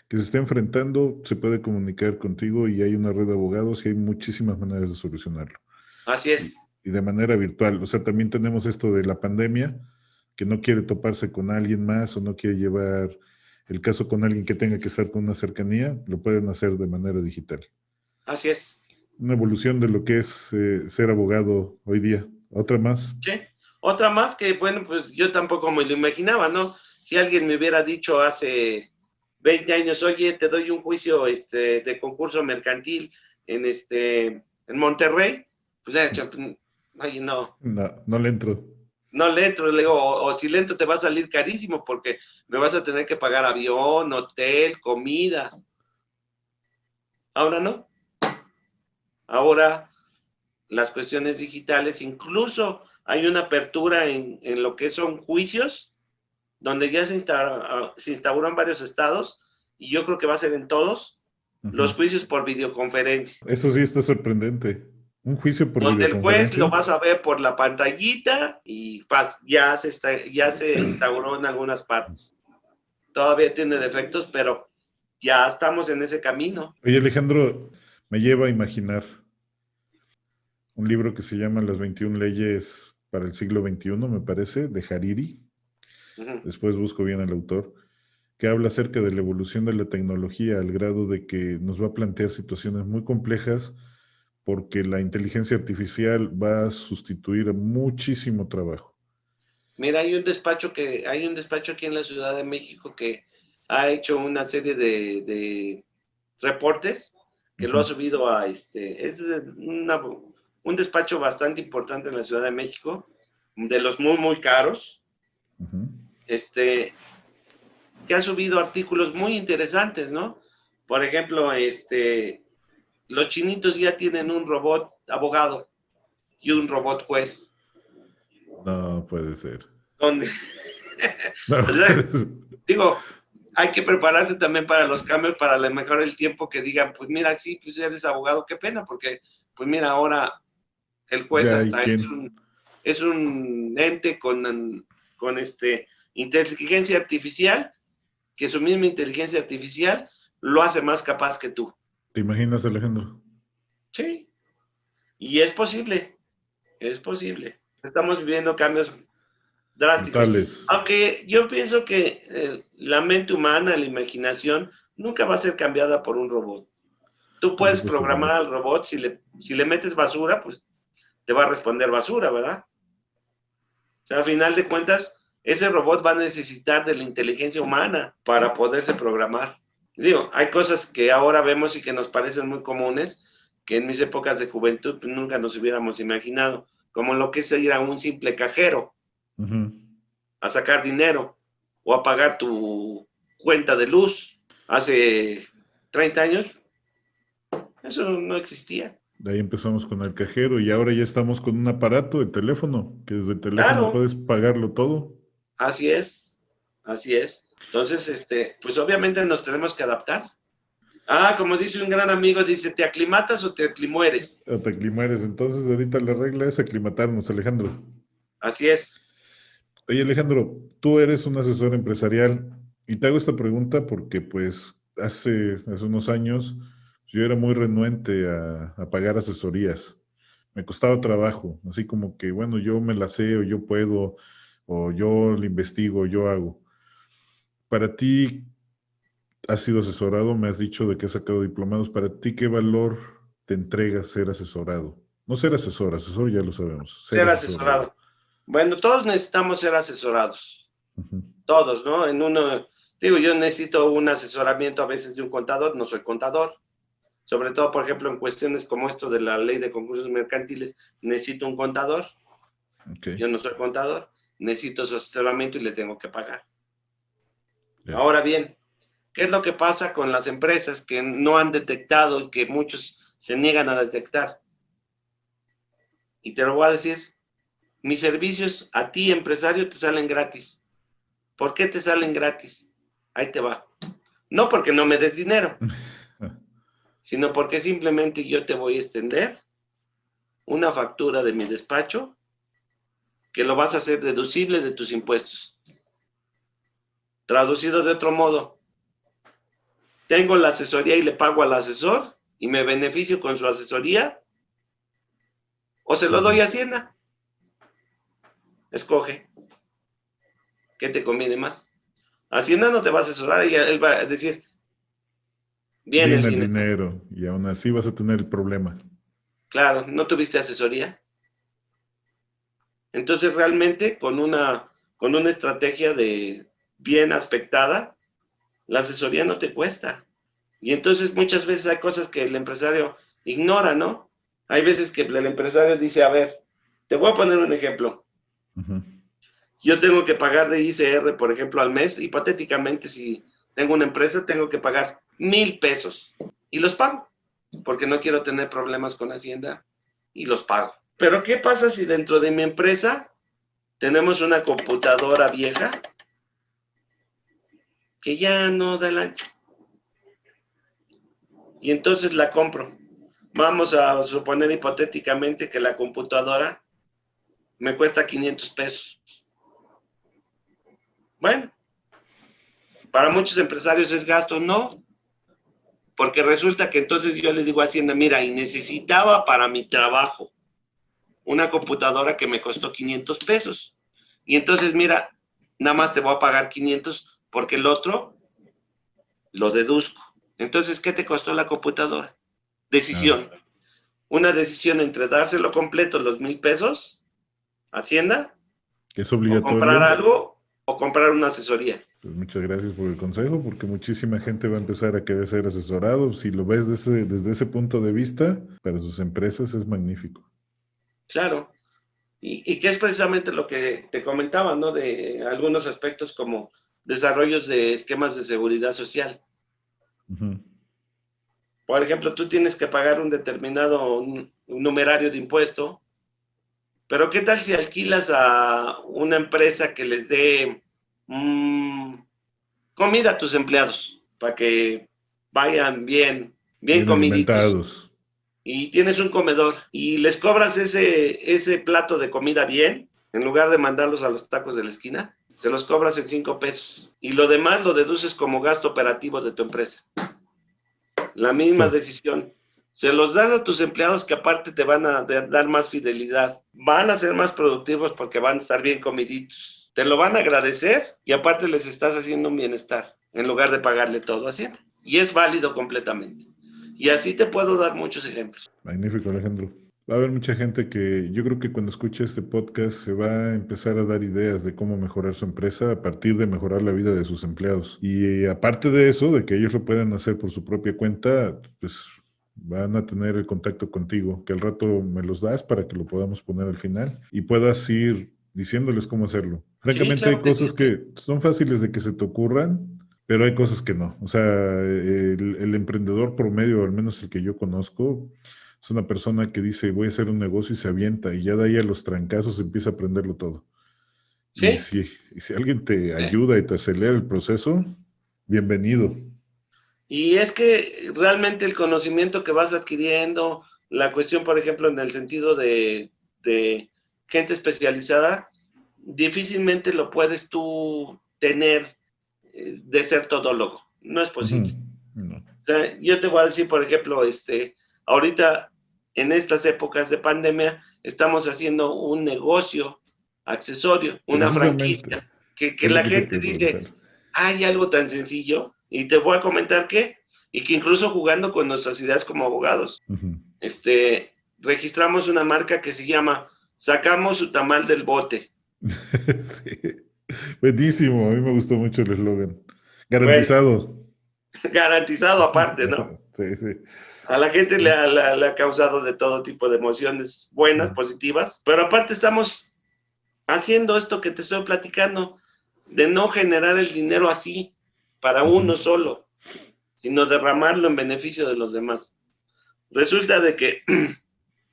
que se esté enfrentando, se puede comunicar contigo y hay una red de abogados y hay muchísimas maneras de solucionarlo. Así es. Y de manera virtual. O sea, también tenemos esto de la pandemia, que no quiere toparse con alguien más o no quiere llevar el caso con alguien que tenga que estar con una cercanía, lo pueden hacer de manera digital. Así es. Una evolución de lo que es ser abogado hoy día. ¿Otra más? Sí. Otra más que, bueno, pues yo tampoco me lo imaginaba, ¿no? Si alguien me hubiera dicho hace 20 años, oye, te doy un juicio de concurso mercantil en Monterrey, pues ya, oye, no. No, no le entro. No le entro, le digo, o si le entro te va a salir carísimo porque me vas a tener que pagar avión, hotel, comida. Ahora no. Ahora las cuestiones digitales, incluso hay una apertura en lo que son juicios, donde ya se instauran varios estados, y yo creo que va a ser en todos, los juicios por videoconferencia. Eso sí está sorprendente. Un juicio por Donde el juez videoconferencia. lo vas a ver por la pantallita y ya se instauró en algunas partes. Todavía tiene defectos, pero ya estamos en ese camino. Oye, Alejandro, me lleva a imaginar un libro que se llama Las 21 leyes para el siglo XXI, me parece, de Hariri. Después busco bien al autor, que habla acerca de la evolución de la tecnología al grado de que nos va a plantear situaciones muy complejas porque la inteligencia artificial va a sustituir muchísimo trabajo. Mira, hay un despacho aquí en la Ciudad de México que ha hecho una serie de reportes que lo ha subido un despacho bastante importante en la Ciudad de México, de los muy, muy caros, que ha subido artículos muy interesantes, ¿no? Por ejemplo, los chinitos ya tienen un robot abogado y un robot juez. No puede ser. ¿Dónde? No, o sea, digo, hay que prepararse también para los cambios, para a lo mejor el tiempo que digan, pues mira, sí, pues eres abogado, qué pena, porque pues mira, ahora el juez ya hasta es un ente con inteligencia artificial, que su misma inteligencia artificial lo hace más capaz que tú. ¿Te imaginas, Alejandro? Sí, y es posible, es posible. Estamos viviendo cambios drásticos. Brutales. Aunque yo pienso que la mente humana, la imaginación, nunca va a ser cambiada por un robot. Tú puedes programar al robot, si le metes basura, pues te va a responder basura, ¿verdad? O sea, al final de cuentas, ese robot va a necesitar de la inteligencia humana para poderse programar. Digo, hay cosas que ahora vemos y que nos parecen muy comunes, que en mis épocas de juventud pues, nunca nos hubiéramos imaginado, como lo que es ir a un simple cajero a sacar dinero o a pagar tu cuenta de luz. Hace 30 años, eso no existía. De ahí empezamos con el cajero y ahora ya estamos con un aparato de teléfono, que desde el teléfono Claro. puedes pagarlo todo. Así es, Así es. Entonces, pues obviamente nos tenemos que adaptar. Como dice un gran amigo, dice, ¿te aclimatas o te aclimueres? O te aclimares. Entonces, ahorita la regla es aclimatarnos, Alejandro. Así es. Oye, Alejandro, tú eres un asesor empresarial y te hago esta pregunta porque, pues, hace unos años yo era muy renuente a pagar asesorías. Me costaba trabajo, así como que, bueno, yo me la sé o yo puedo o yo le investigo, yo hago. Para ti, has sido asesorado, me has dicho de que has sacado diplomados. Para ti, ¿qué valor te entrega ser asesorado? No ser asesor, asesor ya lo sabemos, ser Ser asesorado. asesorado. Bueno, todos necesitamos ser asesorados. Ujú. Todos, ¿no? Digo, yo necesito un asesoramiento a veces de un contador, no soy contador. Sobre todo, por ejemplo, en cuestiones como esto de la ley de concursos mercantiles, necesito un contador. Ok, Yo no soy contador, necesito su asesoramiento y le tengo que pagar. ya. Ahora bien, ¿qué es lo que pasa con las empresas que no han detectado y que muchos se niegan a detectar? Y te lo voy a decir, mis servicios a ti, empresario, te salen gratis. ¿Por qué te salen gratis? Ahí te va. No porque no me des dinero, sino porque simplemente yo te voy a extender una factura de mi despacho que lo vas a hacer deducible de tus impuestos. Traducido de otro modo, tengo la asesoría y le pago al asesor y me beneficio con su asesoría o se lo doy Ujú. a Hacienda. Escoge qué te conviene más. Hacienda no te va a asesorar y él va a decir, bien el Viene el dinero. dinero y aún así vas a tener el problema. Claro, no tuviste asesoría. Entonces realmente con una estrategia de bien aspectada, la asesoría no te cuesta. Y entonces muchas veces hay cosas que el empresario ignora, ¿no? Hay veces que el empresario dice, a ver, te voy a poner un ejemplo. Ujú. Yo tengo que pagar de ICR, por ejemplo, al mes, hipotéticamente, si tengo una empresa, tengo que pagar 1,000 pesos. Y los pago, porque no quiero tener problemas con Hacienda y los pago. Pero ¿qué pasa si dentro de mi empresa tenemos una computadora vieja que ya no da el ancho? Y entonces la compro. Vamos a suponer hipotéticamente que la computadora me cuesta 500 pesos. Bueno, para muchos empresarios es gasto, no, porque resulta que entonces yo le digo a Hacienda, mira, y necesitaba para mi trabajo una computadora que me costó 500 pesos. Y entonces, mira, nada más te voy a pagar 500 porque el otro lo deduzco. Entonces, ¿qué te costó la computadora? Nada. Decisión. Una decisión entre dárselo completo, los 1,000 pesos, Hacienda, ¿Es o comprar obligatorio? algo, o comprar una asesoría. Pues muchas gracias por el consejo, porque muchísima gente va a empezar a querer ser asesorado. Si lo ves desde ese punto de vista, para sus empresas es magnífico. Claro. Y que es precisamente lo que te comentaba, ¿no? De algunos aspectos como desarrollos de esquemas de seguridad social. Ujú. Por ejemplo, tú tienes que pagar un determinado un numerario de impuesto, pero ¿qué tal si alquilas a una empresa que les dé comida a tus empleados para que vayan bien, bien Bien comiditos? alimentados. Y tienes un comedor y les cobras ese plato de comida bien, en lugar de mandarlos a los tacos de la esquina, se los cobras en 5 pesos. Y lo demás lo deduces como gasto operativo de tu empresa. La misma Sí. decisión. Se los das a tus empleados que aparte te van a dar más fidelidad. Van a ser más productivos porque van a estar bien comiditos. Te lo van a agradecer y aparte les estás haciendo un bienestar en lugar de pagarle todo a Hacienda. Y es válido completamente. Y así te puedo dar muchos ejemplos. Magnífico, Alejandro. Va a haber mucha gente que yo creo que cuando escuche este podcast se va a empezar a dar ideas de cómo mejorar su empresa a partir de mejorar la vida de sus empleados. Y aparte de eso, de que ellos lo puedan hacer por su propia cuenta, pues van a tener el contacto contigo, que al rato me los das para que lo podamos poner al final y puedas ir diciéndoles cómo hacerlo. Sí, Francamente, hay claro que sí. cosas que son fáciles de que se te ocurran, pero hay cosas que no. O sea, el emprendedor promedio, al menos el que yo conozco, es una persona que dice, voy a hacer un negocio y se avienta y ya de ahí a los trancazos empieza a aprenderlo todo. Y ¿sí? si alguien te Eh, ayuda y te acelera el proceso, bienvenido. Y es que realmente el conocimiento que vas adquiriendo, la cuestión, por ejemplo, en el sentido de gente especializada, difícilmente lo puedes tú tener de ser todólogo. No es Ujú. posible. No. O sea, yo te voy a decir, por ejemplo, ahorita en estas épocas de pandemia estamos haciendo un negocio accesorio, una Precisamente, franquicia, que es lo la que te gente quiero preguntar. dice, hay algo tan sencillo, y te voy a comentar qué, y que incluso jugando con nuestras ideas como abogados, Ujú. registramos una marca que se llama Sacamos su tamal del bote. Sí. Buenísimo, a mí me gustó mucho el eslogan. Bueno, Garantizado. garantizado aparte, ¿no? Sí, sí. A la gente le ha causado de todo tipo de emociones buenas, positivas, pero aparte estamos haciendo esto que te estoy platicando, de no generar el dinero así, para Ujú. uno solo, sino derramarlo en beneficio de los demás. Resulta de que,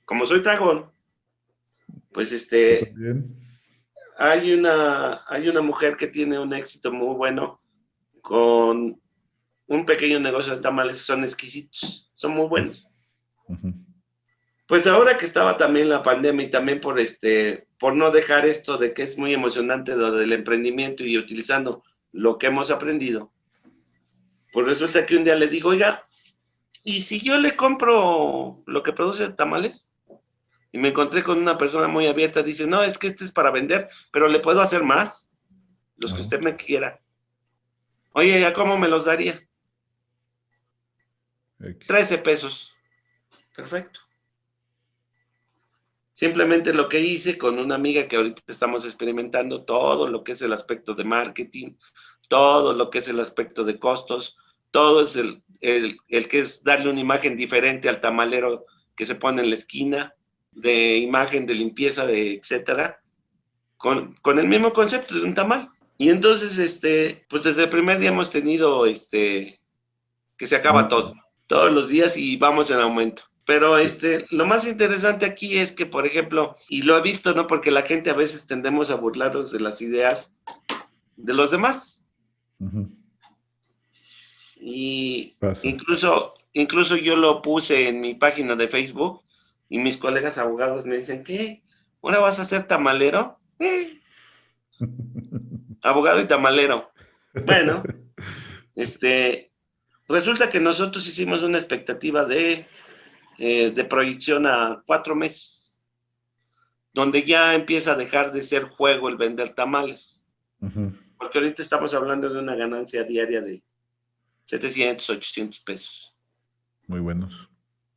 como soy dragón, pues Yo también. hay una mujer que tiene un éxito muy bueno con un pequeño negocio de tamales, son exquisitos, son muy buenos. Ujú. Pues ahora que estaba también la pandemia y también por no dejar esto de que es muy emocionante lo del emprendimiento y utilizando lo que hemos aprendido, pues resulta que un día le digo, oiga, ¿y si yo le compro lo que produce tamales? Y me encontré con una persona muy abierta, dice, no, es que este es para vender, pero le puedo hacer más, los que Ajá. usted me quiera. Oye, ¿ya cómo me los daría? X. 13 pesos. Perfecto. Simplemente lo que hice con una amiga que ahorita estamos experimentando todo lo que es el aspecto de marketing, todo lo que es el aspecto de costos, todo es el que es darle una imagen diferente al tamalero que se pone en la esquina, de imagen, de limpieza, de etcétera, con el mismo concepto de un tamal. Y entonces, pues desde el primer día hemos tenido, que se acaba Venta. todo, todos los días y vamos en aumento. Pero lo más interesante aquí es que, por ejemplo, y lo he visto, ¿no? Porque la gente a veces tendemos a burlarnos de las ideas de los demás. Ujú. Y Pasa. incluso yo lo puse en mi página de Facebook y mis colegas abogados me dicen, ¿qué? ¿Ahora vas a ser tamalero? Abogado y tamalero. Bueno, resulta que nosotros hicimos una expectativa de proyección a 4 meses, donde ya empieza a dejar de ser juego el vender tamales, Ujú. porque ahorita estamos hablando de una ganancia diaria de 700, 800 pesos. Muy buenos.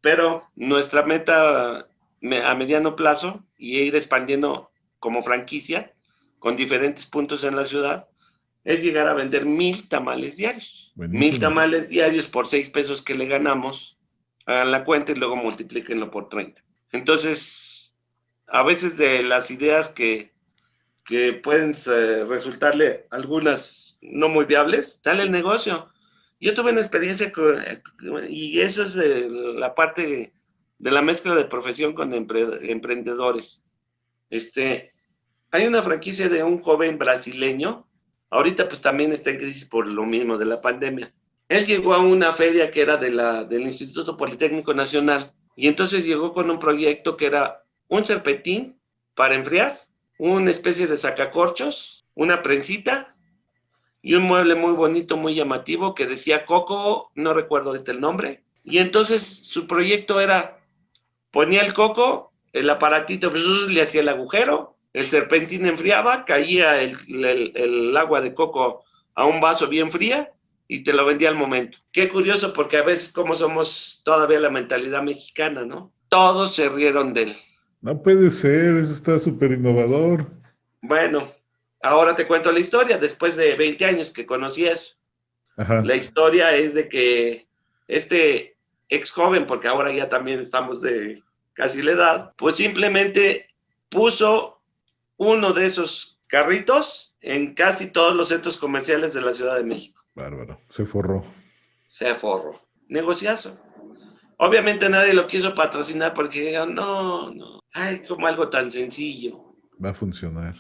Pero nuestra meta a mediano plazo y ir expandiendo como franquicia con diferentes puntos en la ciudad es llegar a vender 1,000 tamales diarios. Mil Buenísimo. tamales diarios por 6 pesos que le ganamos, hagan la cuenta y luego multiplíquenlo por 30. Entonces, a veces de las ideas que pueden resultarle algunas no muy viables, sale el negocio. Yo tuve una experiencia y eso es la parte de la mezcla de profesión con emprendedores. Hay una franquicia de un joven brasileño, ahorita pues también está en crisis por lo mismo de la pandemia. Él llegó a una feria que era del Instituto Politécnico Nacional y entonces llegó con un proyecto que era un serpentín para enfriar, una especie de sacacorchos, una prensita y un mueble muy bonito, muy llamativo que decía Coco, no recuerdo ahorita el nombre. Y entonces su proyecto era, ponía el coco, el aparatito le hacía el agujero, el serpentín enfriaba, caía el agua de coco a un vaso bien fría y te lo vendía al momento. Qué curioso porque a veces como somos todavía la mentalidad mexicana, ¿no? Todos se rieron de él. No puede ser, eso está súper innovador. Bueno, ahora te cuento la historia, después de 20 años que conocí eso. Ajá. La historia es de que este ex joven, porque ahora ya también estamos de casi la edad, pues simplemente puso uno de esos carritos en casi todos los centros comerciales de la Ciudad de México. Bárbaro. Se forró. Se forró. Negociazo. Obviamente nadie lo quiso patrocinar porque no, no, ay, como algo tan sencillo. Va a funcionar.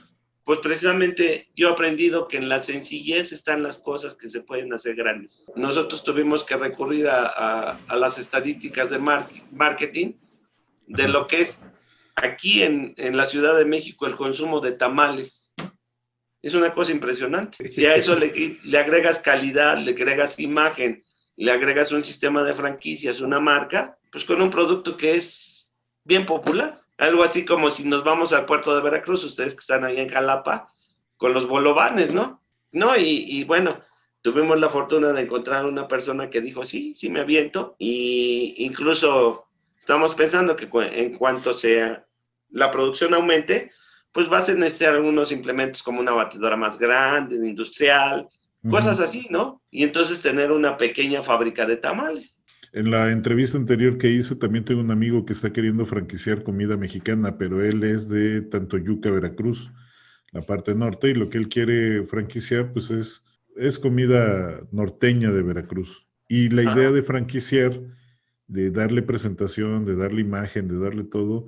Pues precisamente yo he aprendido que en la sencillez están las cosas que se pueden hacer grandes. Nosotros tuvimos que recurrir a las estadísticas de marketing de Ajá. lo que es aquí en la Ciudad de México el consumo de tamales. Es una cosa impresionante. Si a eso le agregas calidad, le agregas imagen, le agregas un sistema de franquicias, una marca, pues con un producto que es bien popular. Algo así como si nos vamos al puerto de Veracruz, ustedes que están ahí en Jalapa, con los bolovanes, ¿no? No, y bueno, tuvimos la fortuna de encontrar una persona que dijo, sí, sí me aviento, y incluso estamos pensando que en cuanto sea la producción aumente, pues vas a necesitar algunos implementos como una batidora más grande, industrial, cosas Ujú. así, ¿no? Y entonces tener una pequeña fábrica de tamales. En la entrevista anterior que hice, también tengo un amigo que está queriendo franquiciar comida mexicana, pero él es de Tantoyuca, Veracruz, la parte norte, y lo que él quiere franquiciar, pues es comida norteña de Veracruz. Y la idea Ajá. de franquiciar, de darle presentación, de darle imagen, de darle todo,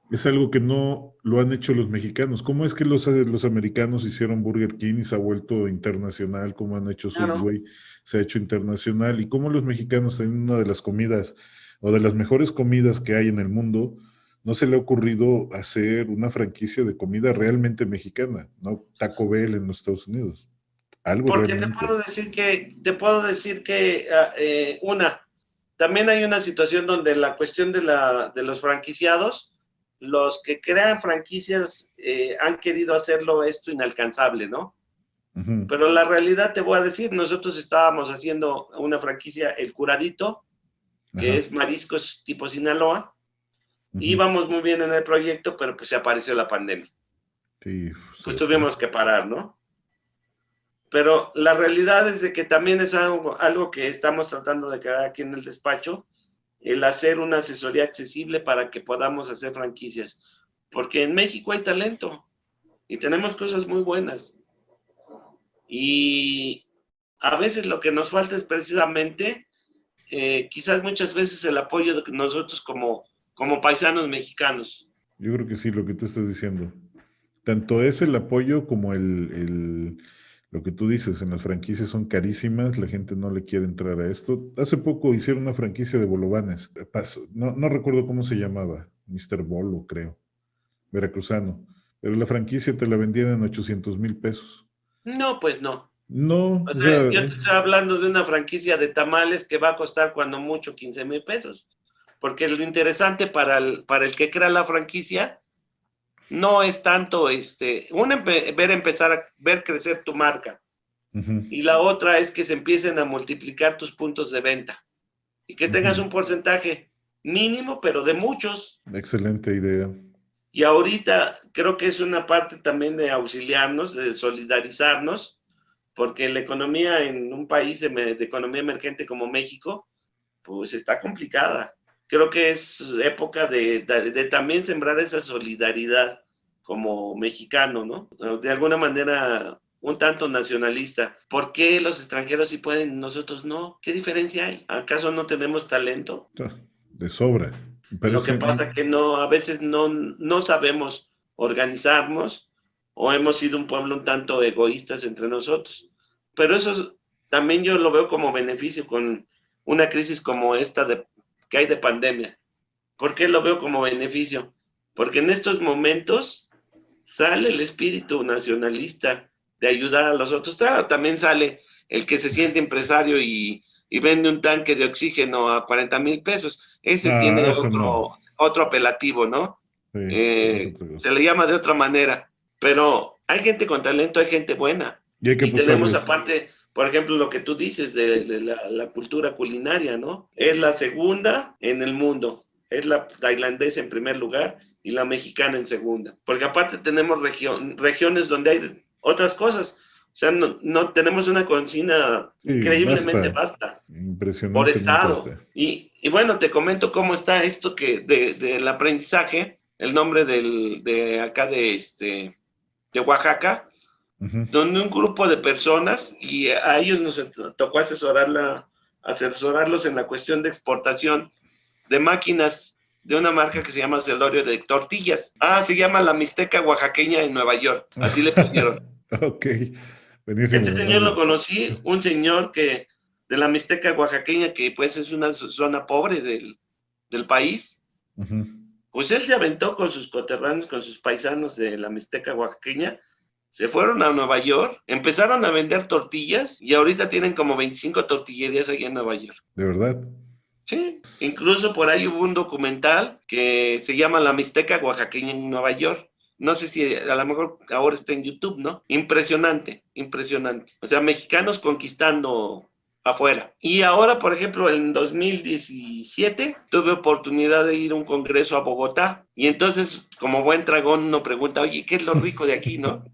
es algo que no lo han hecho los mexicanos. ¿Cómo es que los americanos hicieron Burger King y se ha vuelto internacional? ¿Cómo han hecho Claro. Subway? Se ha hecho internacional. ¿Y cómo los mexicanos tienen una de las comidas o de las mejores comidas que hay en el mundo? No se le ha ocurrido hacer una franquicia de comida realmente mexicana, ¿no? Taco Bell en los Estados Unidos. Algo Porque realmente. te puedo decir que también hay una situación donde la cuestión de los franquiciados, los que crean franquicias han querido hacerlo esto inalcanzable, ¿no? Ujú. Pero la realidad te voy a decir, nosotros estábamos haciendo una franquicia, El Curadito, que Ajá. es mariscos tipo Sinaloa, y Ujú. íbamos muy bien en el proyecto, pero pues se apareció la pandemia. Sí, Pues se fue. tuvimos que parar, ¿no? Pero la realidad es de que también es algo que estamos tratando de crear aquí en el despacho, el hacer una asesoría accesible para que podamos hacer franquicias. Porque en México hay talento y tenemos cosas muy buenas. Y a veces lo que nos falta es precisamente, quizás muchas veces el apoyo de nosotros como paisanos mexicanos. Yo creo que sí, lo que tú estás diciendo. Tanto es el apoyo como lo que tú dices, en las franquicias son carísimas, la gente no le quiere entrar a esto. Hace poco hicieron una franquicia de bolovanes, no recuerdo cómo se llamaba, Mr. Bolo, creo, veracruzano, pero la franquicia te la vendían en 800,000 pesos. No, pues no. No, O o sea, sea, yo te estoy hablando de una franquicia de tamales que va a costar cuando mucho 15,000 pesos. Porque lo interesante para el que crea la franquicia no es tanto empezar a ver crecer tu marca. ujú, Y la otra es que se empiecen a multiplicar tus puntos de venta y que tengas ujú, un porcentaje mínimo, pero de muchos. excelente idea. Y ahorita creo que es una parte también de auxiliarnos, de solidarizarnos, porque la economía en un país de economía emergente como México, pues está complicada. Creo que es época de también sembrar esa solidaridad como mexicano, ¿no? De alguna manera un tanto nacionalista. ¿Por qué los extranjeros sí pueden y nosotros no? ¿Qué diferencia hay? ¿Acaso no tenemos talento? De sobra. Me Lo que parece, pasa es que no, a veces no sabemos organizarnos o hemos sido un pueblo un tanto egoístas entre nosotros. Pero eso también yo lo veo como beneficio con una crisis como esta que hay de pandemia. ¿Por qué lo veo como beneficio? Porque en estos momentos sale el espíritu nacionalista de ayudar a los otros. Claro, también sale el que se siente empresario y vende un tanque de oxígeno a 40,000 pesos. Ese tiene eso no. otro apelativo, ¿no? Sí, es otra Se cosa. le llama de otra manera, pero hay gente con talento, hay gente buena. Y hay que Y tenemos apostarle. aparte, por ejemplo, lo que tú dices de la cultura culinaria, ¿no? Es la segunda en el mundo. Es la tailandesa en primer lugar y la mexicana en segunda. Porque aparte tenemos regiones donde hay otras cosas. O sea, no tenemos una cocina Sí, increíblemente basta. vasta por Impresionantemente estado. basta. Y bueno, te comento cómo está esto del aprendizaje, el nombre de acá de Oaxaca, Ujú. donde un grupo de personas, y a ellos nos tocó asesorarlos en la cuestión de exportación de máquinas de una marca que se llama Celorio de tortillas. Se llama la Mixteca Oaxaqueña en Nueva York. Así le pusieron. Ok, buenísimo. Este señor lo conocí, un señor que de la Mixteca Oaxaqueña, que pues es una zona pobre del país. Uh-huh. Pues él se aventó con sus coterráneos, con sus paisanos de la Mixteca Oaxaqueña, se fueron a Nueva York, empezaron a vender tortillas y ahorita tienen como 25 tortillerías allá en Nueva York. ¿De verdad? Sí, incluso por ahí hubo un documental que se llama La Mixteca Oaxaqueña en Nueva York. No sé si a lo mejor ahora está en YouTube, ¿no? Impresionante, impresionante. O sea, mexicanos conquistando afuera. Y ahora, por ejemplo, en 2017 tuve oportunidad de ir a un congreso a Bogotá. Y entonces, como buen dragón, uno pregunta, oye, ¿qué es lo rico de aquí, no?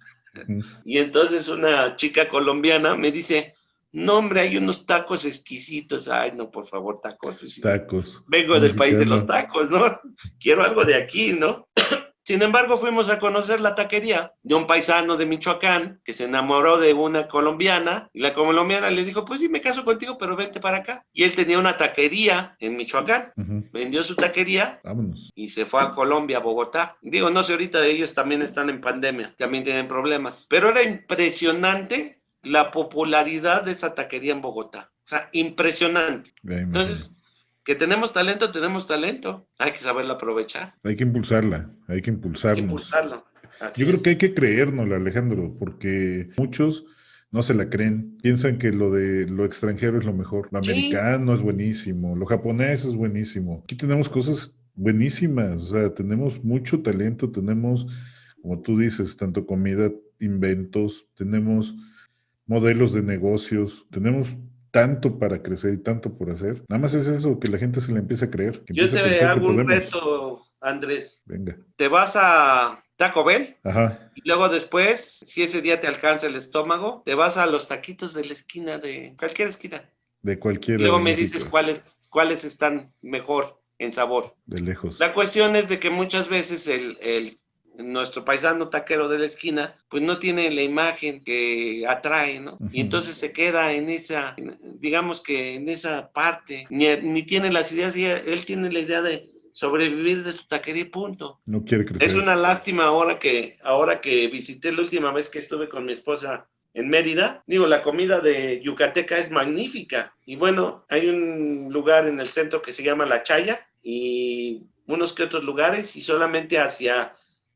Y entonces una chica colombiana me dice, no, hombre, hay unos tacos exquisitos. Ay, no, por favor, tacos. Pues, tacos. vengo del país de los tacos, ¿no? Quiero algo de aquí, ¿no? Sin embargo, fuimos a conocer la taquería de un paisano de Michoacán que se enamoró de una colombiana y la colombiana le dijo, pues sí, me caso contigo, pero vente para acá. Y él tenía una taquería en Michoacán, vendió su taquería. Vámonos. Y se fue a Colombia, a Bogotá. Digo, no sé, ahorita ellos también están en pandemia, también tienen problemas. Pero era impresionante la popularidad de esa taquería en Bogotá. O sea, impresionante. Entonces, que tenemos talento, hay que saberlo aprovechar. Hay que impulsarla, hay que impulsarnos. Hay que impulsarlo. Yo creo que hay que creérnosla, Alejandro, porque muchos no se la creen. Piensan que lo de lo extranjero es lo mejor. Lo americano es buenísimo, lo japonés es buenísimo. Aquí tenemos cosas buenísimas, o sea, tenemos mucho talento, tenemos, como tú dices, tanto comida, inventos, tenemos modelos de negocios, tenemos tanto para crecer y tanto por hacer. Nada más es eso, que la gente se le empiece a creer. Que yo empiece a te pensar hago que un podemos. reto, Andrés. Venga. Te vas a Taco Bell. Ajá. Y luego después, si ese día te alcanza el estómago, te vas a los taquitos de la esquina, de cualquier esquina. De cualquiera. Y luego de me México. dices cuáles están mejor en sabor. De lejos. La cuestión es de que muchas veces nuestro paisano taquero de la esquina, pues no tiene la imagen que atrae, ¿no? Y entonces se queda en esa, digamos que en esa parte, ni tiene las ideas, él tiene la idea de sobrevivir de su taquería y punto. No quiere crecer. Es una lástima ahora que visité la última vez que estuve con mi esposa en Mérida. Digo, la comida de yucateca es magnífica. Y bueno, hay un lugar en el centro que se llama La Chaya y unos que otros lugares, y solamente hacia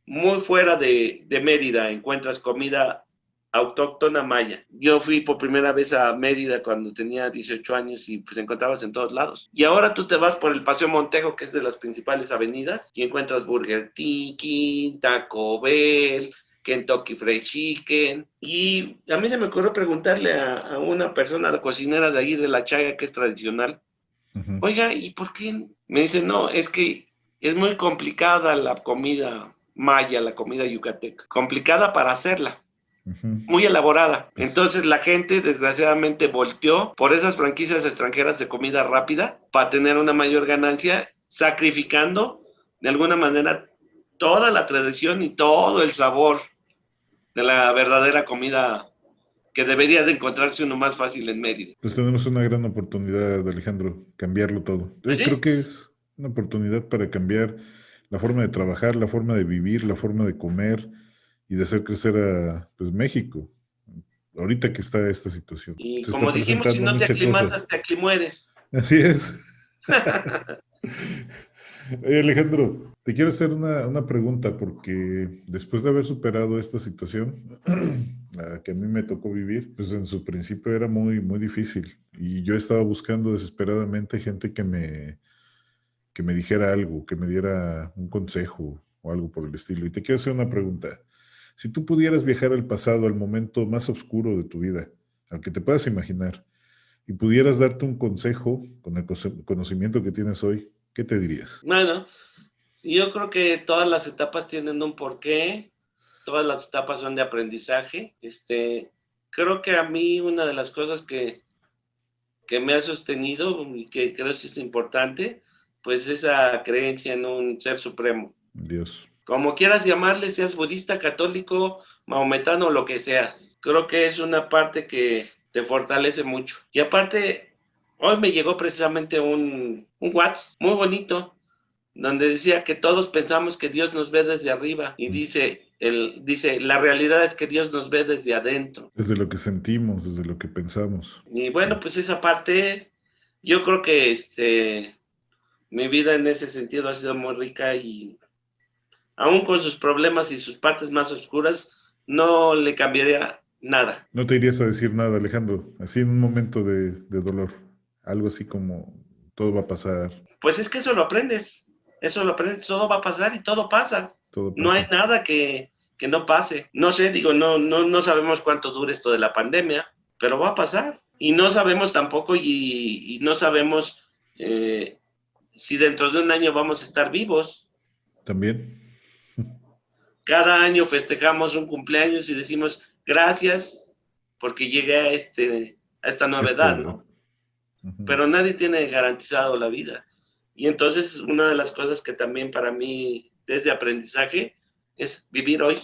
muy fuera de Mérida encuentras comida autóctona maya. Yo fui por primera vez a Mérida cuando tenía 18 años y pues encontrabas en todos lados. Y ahora tú te vas por el Paseo Montejo, que es de las principales avenidas, y encuentras Burger King, Taco Bell, Kentucky Fried Chicken. Y a mí se me ocurrió preguntarle a una persona, la cocinera de ahí de La Chaga, que es tradicional, oiga, ¿y por qué? Me dice, no, es que es muy complicada la comida maya, la comida yucateca. Complicada para hacerla. Muy elaborada. Entonces la gente desgraciadamente volteó por esas franquicias extranjeras de comida rápida para tener una mayor ganancia, sacrificando de alguna manera toda la tradición y todo el sabor de la verdadera comida que debería de encontrarse uno más fácil en Mérida. Pues tenemos una gran oportunidad, Alejandro, cambiarlo todo. Yo creo que es una oportunidad para cambiar la forma de trabajar, la forma de vivir, la forma de comer y de hacer crecer a pues, México, ahorita que está esta situación. Y como dijimos, si no te aclimatas, te aclimueres. Así es. Oye, Alejandro, te quiero hacer una pregunta porque después de haber superado esta situación, la que a mí me tocó vivir, pues en su principio era muy, muy difícil y yo estaba buscando desesperadamente gente que me dijera algo, que me diera un consejo o algo por el estilo. Y te quiero hacer una pregunta. Si tú pudieras viajar al pasado, al momento más oscuro de tu vida, al que te puedas imaginar, y pudieras darte un consejo con el conocimiento que tienes hoy, ¿qué te dirías? Bueno, yo creo que todas las etapas tienen un porqué, todas las etapas son de aprendizaje. Creo que a mí una de las cosas que me ha sostenido y que creo que es importante, pues esa creencia en un ser supremo. Dios. Como quieras llamarle, seas budista, católico, maometano, lo que seas. Creo que es una parte que te fortalece mucho. Y aparte, hoy me llegó precisamente un WhatsApp muy bonito donde decía que todos pensamos que Dios nos ve desde arriba y dice, la realidad es que Dios nos ve desde adentro. Desde lo que sentimos, desde lo que pensamos. Y bueno, pues esa parte, yo creo que mi vida en ese sentido ha sido muy rica y aún con sus problemas y sus partes más oscuras, no le cambiaría nada. No te irías a decir nada, Alejandro, así en un momento de dolor, algo así como todo va a pasar. Pues es que eso lo aprendes, todo va a pasar y todo pasa. Todo pasa. No hay nada que no pase. No sé, digo, no sabemos cuánto dure esto de la pandemia, pero va a pasar. Y no sabemos tampoco y no sabemos si dentro de un año vamos a estar vivos. También. Cada año festejamos un cumpleaños y decimos gracias porque llegué a esta nueva edad, ¿no? Uh-huh. Pero nadie tiene garantizado la vida. Y entonces una de las cosas que también para mí desde aprendizaje es vivir hoy.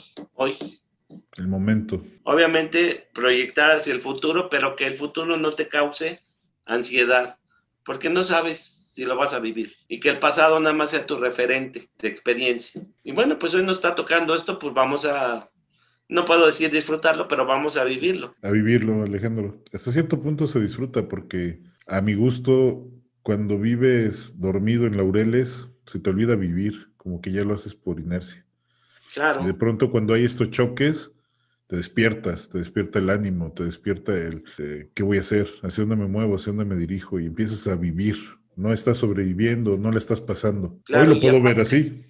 El momento. Obviamente proyectar hacia el futuro, pero que el futuro no te cause ansiedad, porque no sabes si lo vas a vivir y que el pasado nada más sea tu referente de experiencia. Y bueno, pues hoy nos está tocando esto, pues vamos a, no puedo decir disfrutarlo, pero vamos a vivirlo. A vivirlo, Alejandro. Hasta cierto punto se disfruta porque a mi gusto, cuando vives dormido en laureles, se te olvida vivir, como que ya lo haces por inercia. Claro. Y de pronto cuando hay estos choques, te despierta el ánimo, te despierta ¿qué voy a hacer? ¿Hacia dónde me muevo? ¿Hacia dónde me dirijo? Y empiezas a vivir. No estás sobreviviendo, no la estás pasando. Claro, hoy lo puedo ver así.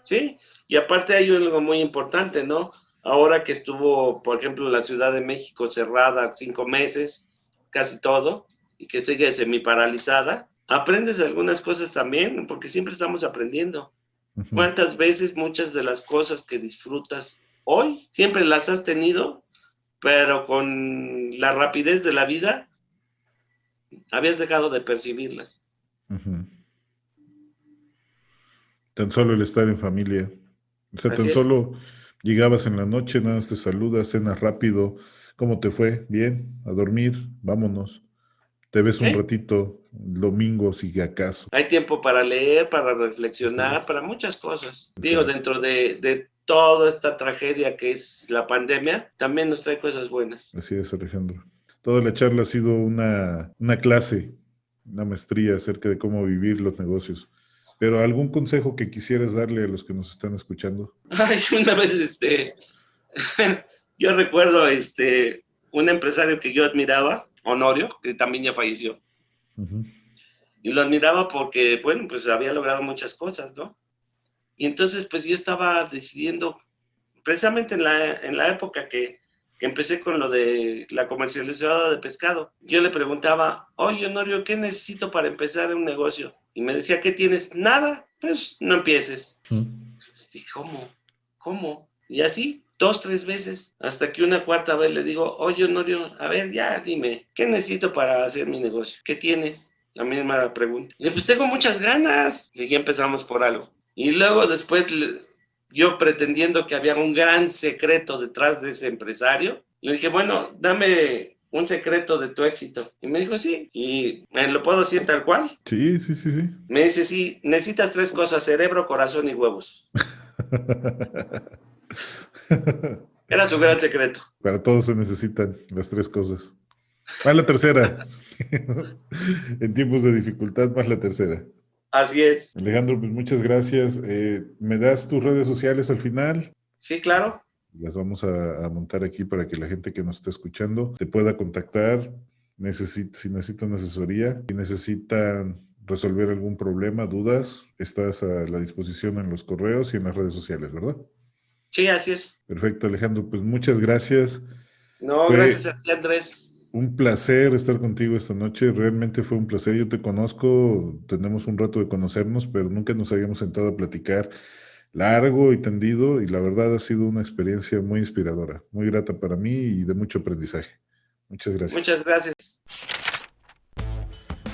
Sí, y aparte hay algo muy importante, ¿no? Ahora que estuvo, por ejemplo, la Ciudad de México cerrada 5 meses, casi todo, y que sigue semiparalizada, aprendes algunas cosas también, porque siempre estamos aprendiendo. Uh-huh. ¿Cuántas veces muchas de las cosas que disfrutas hoy, siempre las has tenido, pero con la rapidez de la vida, habías dejado de percibirlas? Uh-huh. Tan solo el estar en familia. O sea, Así tan solo llegabas en la noche, nada más te saludas, cenas rápido. ¿Cómo te fue? Bien, a dormir, vámonos. Te ves un ratito, el domingo, si acaso. Hay tiempo para leer, para reflexionar, para muchas cosas. Digo, dentro de toda esta tragedia que es la pandemia, también nos trae cosas buenas. Así es, Alejandro. Toda la charla ha sido una clase, una maestría acerca de cómo vivir los negocios. Pero ¿algún consejo que quisieras darle a los que nos están escuchando? Ay, una vez, yo recuerdo, un empresario que yo admiraba, Honorio, que también ya falleció. Uh-huh. Y lo admiraba porque, bueno, pues había logrado muchas cosas, ¿no? Y entonces, pues yo estaba decidiendo, precisamente en la época que empecé con lo de la comercializada de pescado, yo le preguntaba, oye, Honorio, ¿qué necesito para empezar un negocio? Y me decía, ¿qué tienes? Nada, pues no empieces. Dije, ¿cómo? Y así, 2, 3 veces, hasta que una cuarta vez le digo, oye, Honorio, a ver, ya dime, ¿qué necesito para hacer mi negocio? ¿Qué tienes? La misma pregunta. Y pues tengo muchas ganas. Y ya empezamos por algo. Y luego después, yo pretendiendo que había un gran secreto detrás de ese empresario, le dije, bueno, dame un secreto de tu éxito. Y me dijo, sí. ¿Y me lo puedo decir tal cual? Sí. Me dice, sí, necesitas 3 cosas, cerebro, corazón y huevos. Era su gran secreto. Para todos se necesitan las 3 cosas. Más la tercera. En tiempos de dificultad, más la tercera. Así es. Alejandro, pues muchas gracias. ¿Me das tus redes sociales al final? Sí, claro. Las vamos a montar aquí para que la gente que nos está escuchando te pueda contactar si necesitan asesoría, si necesitan resolver algún problema, dudas, estás a la disposición en los correos y en las redes sociales, ¿verdad? Sí, así es. Perfecto, Alejandro, pues muchas gracias. No, gracias a ti, Andrés. Un placer estar contigo esta noche, realmente fue un placer. Yo te conozco, tenemos un rato de conocernos, pero nunca nos habíamos sentado a platicar largo y tendido, y la verdad ha sido una experiencia muy inspiradora, muy grata para mí y de mucho aprendizaje. Muchas gracias. Muchas gracias.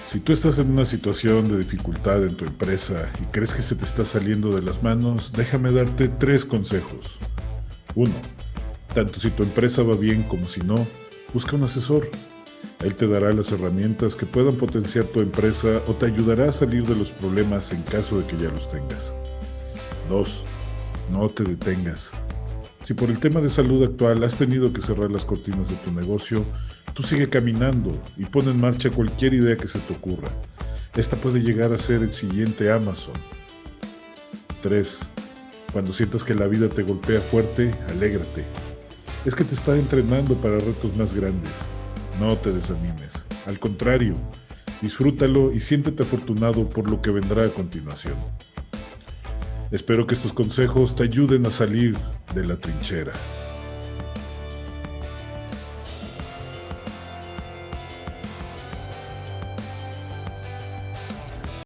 Si tú estás en una situación de dificultad en tu empresa y crees que se te está saliendo de las manos, déjame darte 3 consejos. 1. Tanto si tu empresa va bien como si no, busca un asesor. Él te dará las herramientas que puedan potenciar tu empresa o te ayudará a salir de los problemas en caso de que ya los tengas. 2. No te detengas. Si por el tema de salud actual has tenido que cerrar las cortinas de tu negocio, tú sigue caminando y pon en marcha cualquier idea que se te ocurra. Esta puede llegar a ser el siguiente Amazon. 3. Cuando sientas que la vida te golpea fuerte, alégrate. Es que te está entrenando para retos más grandes. No te desanimes. Al contrario, disfrútalo y siéntete afortunado por lo que vendrá a continuación. Espero que estos consejos te ayuden a salir de la trinchera.